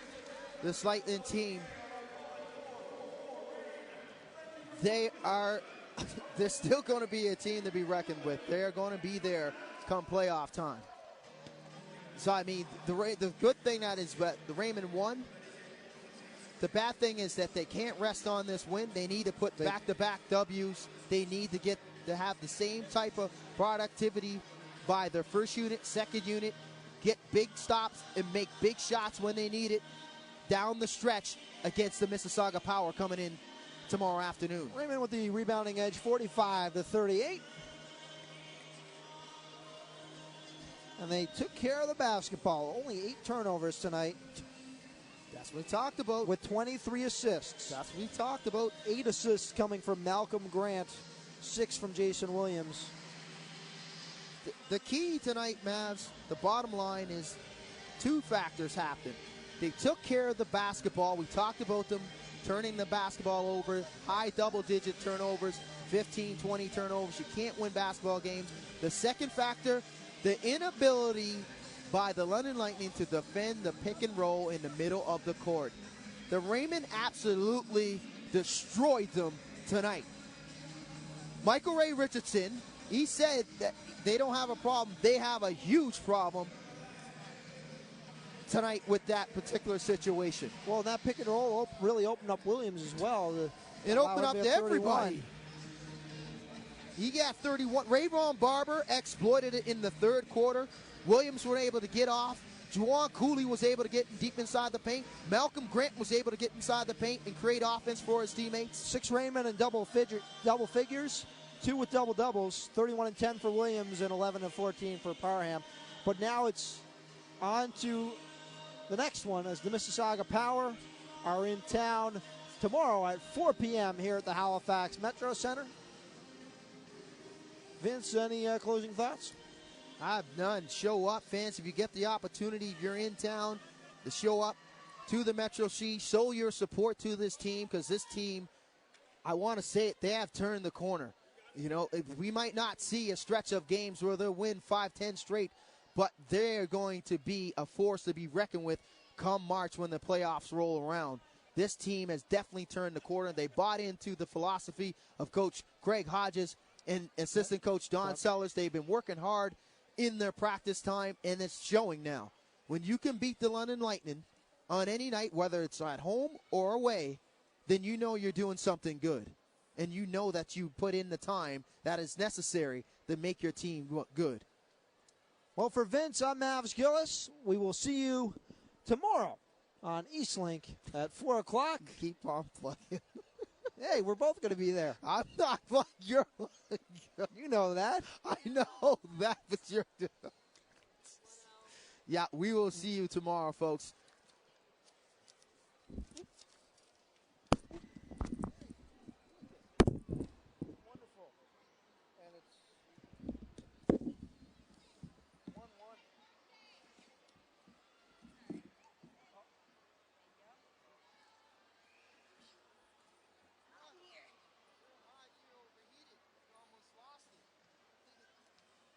this Lightning team, they're still going to be a team to be reckoned with. They're going to be there come playoff time. So, I mean, the good thing that is that the Rainmen won. The bad thing is that they can't rest on this win. They need to put back-to-back W's. They need to have the same type of productivity by their first unit, second unit, get big stops and make big shots when they need it down the stretch against the Mississauga Power coming in tomorrow afternoon. Rainmen with the rebounding edge, 45-38. And they took care of the basketball. Only 8 turnovers tonight. That's what we talked about. With 23 assists. That's what we talked about. 8 assists coming from Malcolm Grant, 6 from Jason Williams. The key tonight, Mavs, the bottom line is 2 factors happened. They took care of the basketball. We talked about them turning the basketball over, high double-digit turnovers, 15, 20 turnovers. You can't win basketball games. The second factor, the inability by the London Lightning to defend the pick and roll in the middle of the court. The Rainmen absolutely destroyed them tonight. Michael Ray Richardson, he said that they don't have a problem. They have a huge problem tonight with that particular situation. Well, that pick and roll really opened up Williams as well. It opened up to everybody. He got 31. Rayvon Barber exploited it in the third quarter. Williams were able to get off. Juwan Cooley was able to get deep inside the paint. Malcolm Grant was able to get inside the paint and create offense for his teammates. 6 Rainmen in double figures, 2 with double-doubles, 31 and 10 for Williams and 11 and 14 for Parham. But now it's on to the next one, as the Mississauga Power are in town tomorrow at 4 p.m. here at the Halifax Metro Center. Vince, any closing thoughts? I have none. Show up, fans. If you get the opportunity, if you're in town, to show up to the Metro C, show your support to this team, because this team, I want to say it, they have turned the corner. You know, we might not see a stretch of games where they'll win 5-10 straight, but they're going to be a force to be reckoned with come March when the playoffs roll around. This team has definitely turned the corner. They bought into the philosophy of Coach Greg Hodges and assistant coach Don Sellers. They've been working hard in their practice time, and it's showing now. When you can beat the London Lightning on any night, whether it's at home or away, then you know you're doing something good. And you know that you put in the time that is necessary to make your team look good. Well, for Vince, I'm Mavs Gillis. We will see you tomorrow on Eastlink at 4 o'clock. Keep on playing. Hey, we're both going to be there. I'm not like you're. You know that. I know that, but you're. Yeah, we will see you tomorrow, folks. Wonderful. And it's 1-1.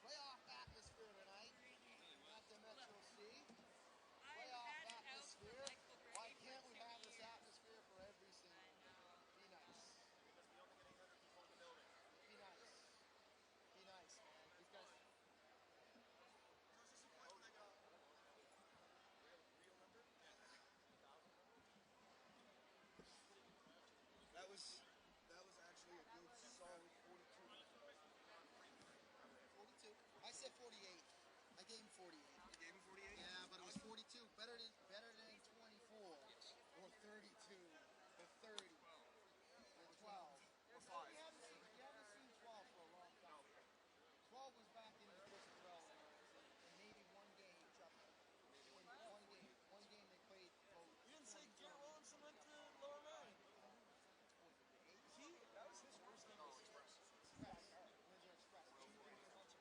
Playoff atmosphere tonight at the Metro C. Playoff atmosphere. Why can't we have this atmosphere for every single game? Be nice. Be nice. Be nice, man. Because that was actually a good solid 42. 42. I said 48. I gave him 48. You gave him 48? Yeah, but it was 42. Better than 24 or 32 or 30 or 12. Or 5. You haven't seen 12 for a long time. 12 was back in his Chris Terrell and maybe one game. One game they played. You didn't say Garrett Williamson went to Lower Maine. That was his first game. Oh, Express. Express.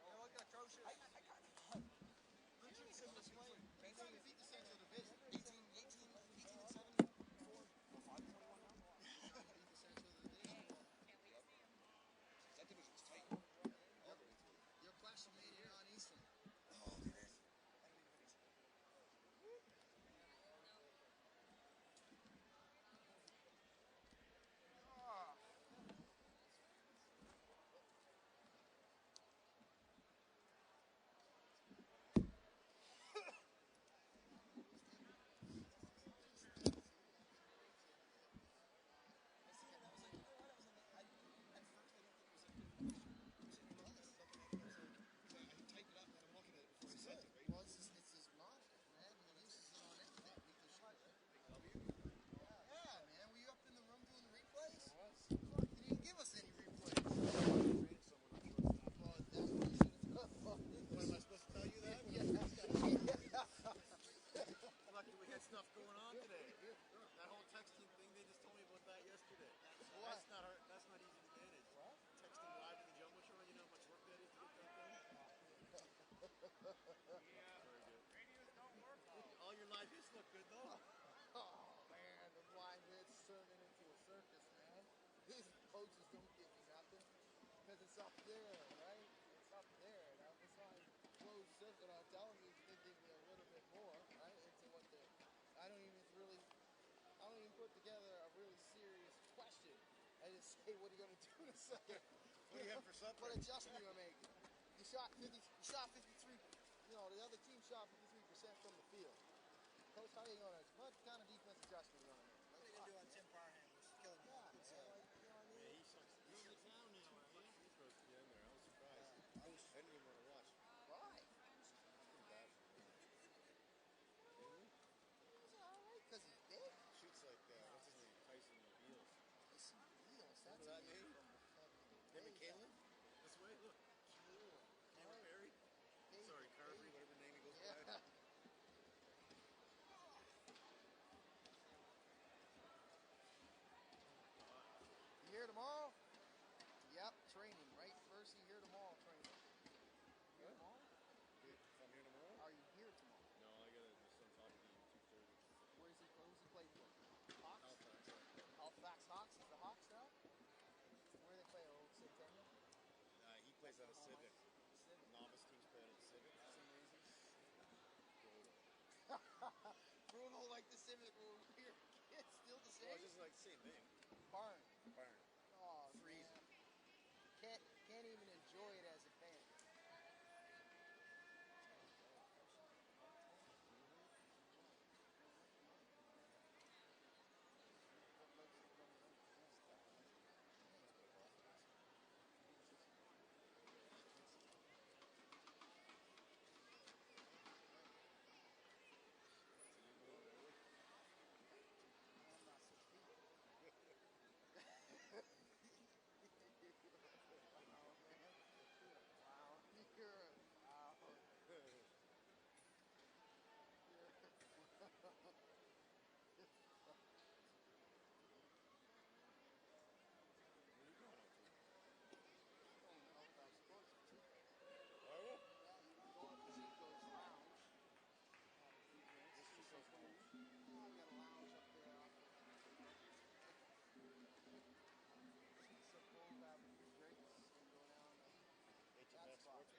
Yeah, look at Crow shit. I got it. Richardson was playing. They beat the Central Division. 18 and 7. 4. 5 and 21 now. Beat the Central Division. That division's tight. Your question made it on Eastern. Oh, it is. Stuff going on today. That whole texting thing, they just told me about that yesterday. That's not easy to manage. What? Texting live to the Jumbotron, you know how much work that is to get that done? Yeah. Very good. Radios don't work. All your live hits look good though. Oh man, the live hits turning into a circus, man. These coaches don't give me nothing because it's up there, right? It's up there. Now it's on closed circuit. I'm telling you, they give me a little bit more, right? Into what they're. I don't even put together a really serious question. I just say, what are you going to do in a second? What do you have for supper? What adjustment you're making? You shot 53. You know, the other team shot 53% from the field. Coach, how are you going to? What kind of defense adjustment are you going to make? What are you going to do on Tim Parham? He's killing me. Yeah, you know what I mean? Yeah, he sucks. He's in the town now, right? He's supposed to be in there. I was surprised. I didn't even want to watch. Why? It's pretty bad. Because he's big. Shoots like what's his name? Tyson Beals. Tyson Beals. That's that name? Him and Kalen? This way, look. Cameron Perry? Sorry, Carvery, whatever name he goes by. guys at a Civic. Novice teams play at a Civic for some reason. Brutal like the Civic when we were kids. Still the same? Well, it's just like the same thing. Barn. Barn. Oh, Freezing. Man. Can't even enjoy it as a fan.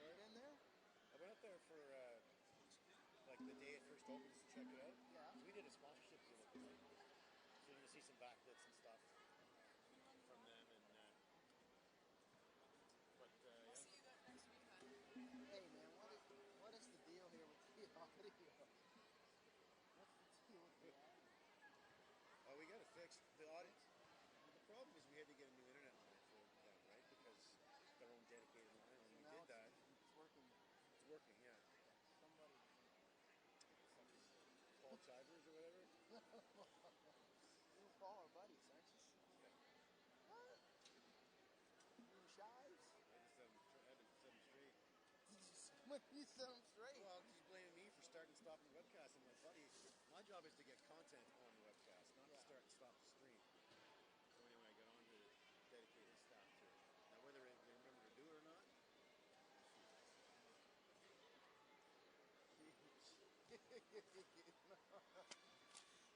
Been there? I went up there for like the day it first opened just to check it out. Yeah. So we did a sponsorship deal with them. So you're gonna see some backlights and stuff from them and yeah. See you guys next week, huh? Hey man, what is the deal here with the audio? What's the deal with the audio? Oh, we got it fixed. The audience. The problem is we had to get a new internet line for them, right? Because their own dedicated line. When we did that, it's working. It's working, yeah. Somebody. Paul Chivers or whatever. You and Paul are buddies, aren't you? Yeah. What? You and Shives? I just had to set them straight. You set them straight? Well, he's blaming me for starting and stopping the webcast. And my buddy, my job is to get content on the webcast, not to start and stop the stream. So anyway, I got on to dedicated staff to it. Now, whether they remember to do it or not,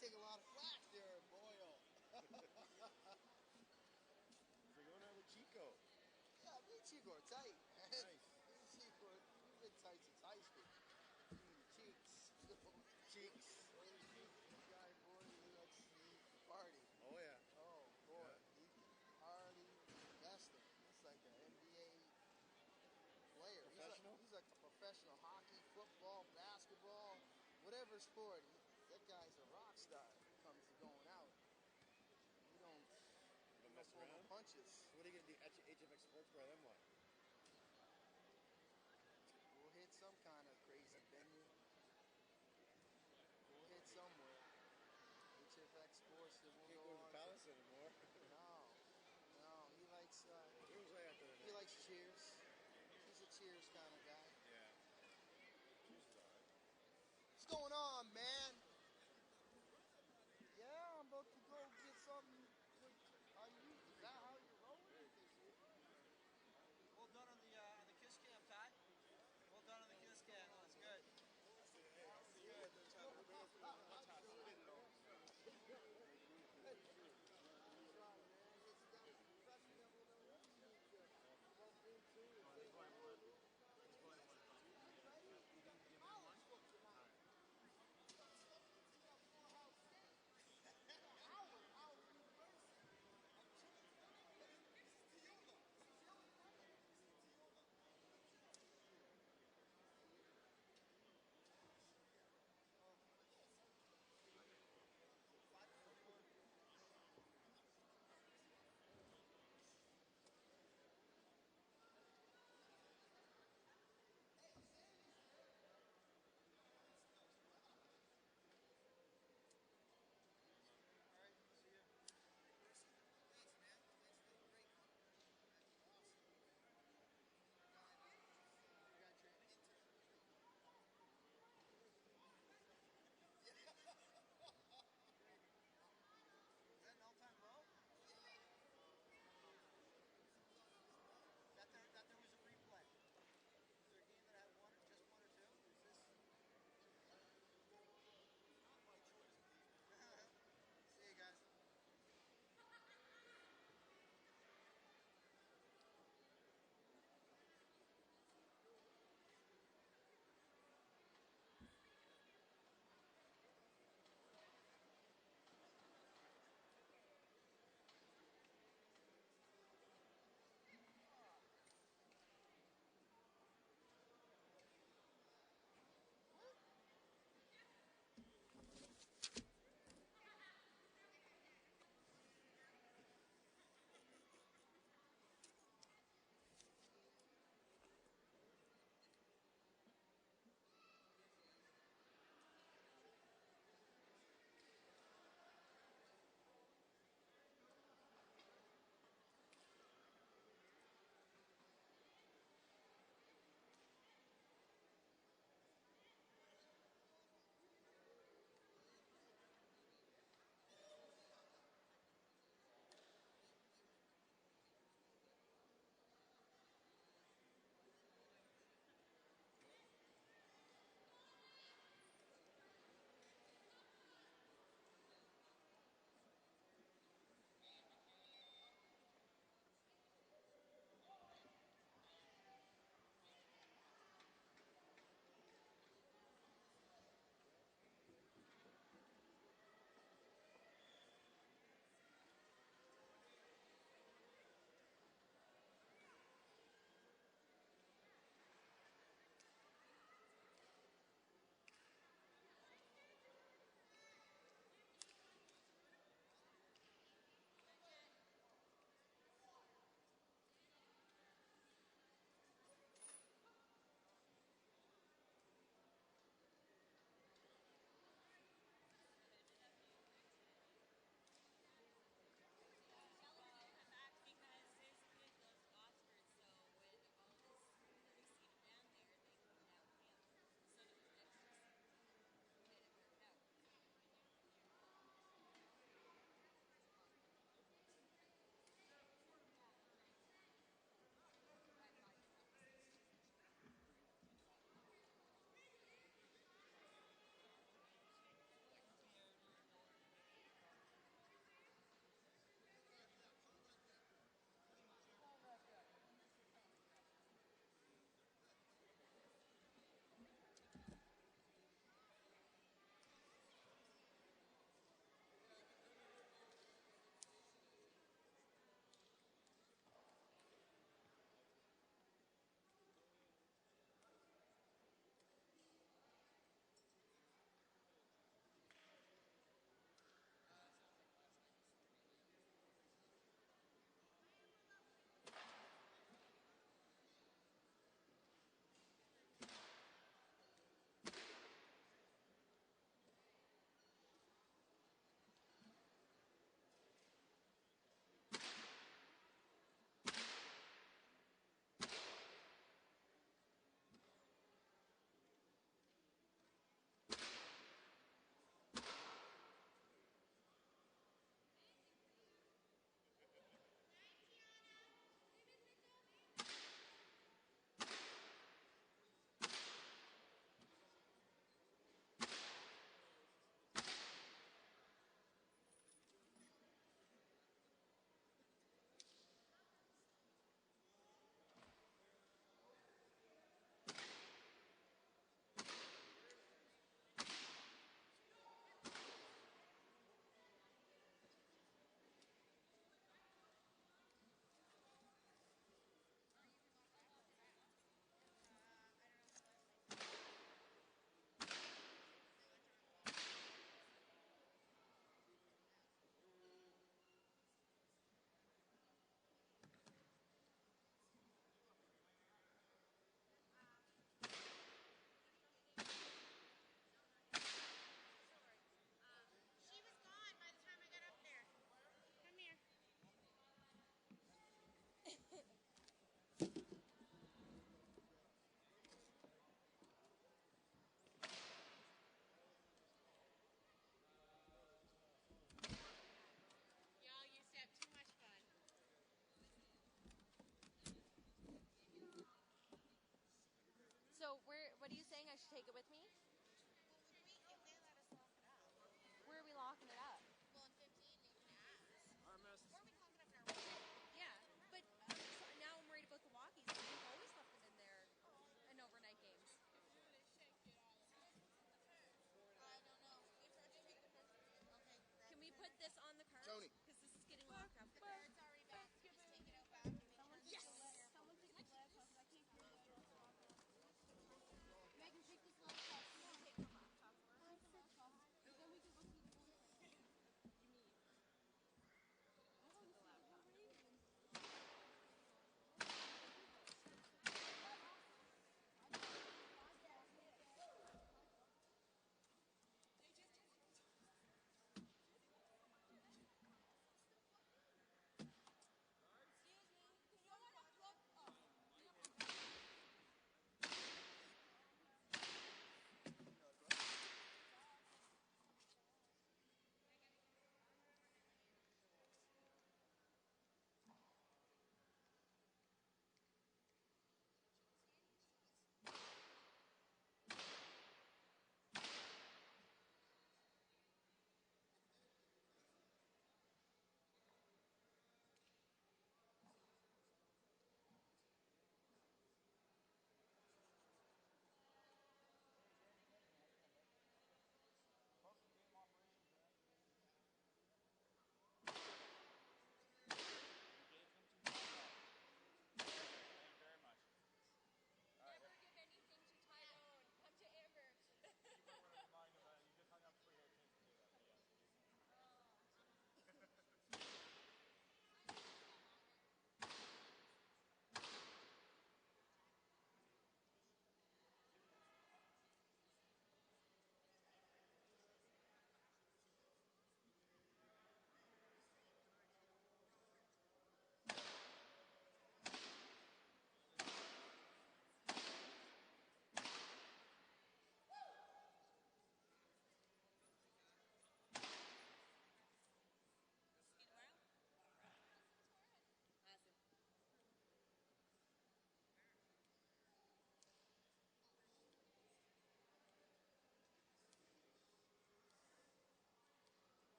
take a lot of flack there, Boyle. They're going out with Chico. Yeah, me and Chico are tight, man. Nice. Me and Chico, we've been tight since high school. Cheeks. Cheeks. This guy, boy, he likes to party. Oh, yeah. Oh, boy. Yeah. He party, investing. He's like an NBA player. He's like a professional hockey, football, basketball, whatever sport. That guy's a rock star when it comes to going out. You don't mess pull no around. punches. What are you going to do? HFX Sports Bar, then what? We'll hit some kind of crazy venue. We'll hit somewhere. HFX Sports, then we'll Can't go to the Palace anymore. No, he likes. Where was I at the other He night? likes Cheers. He's a Cheers kind of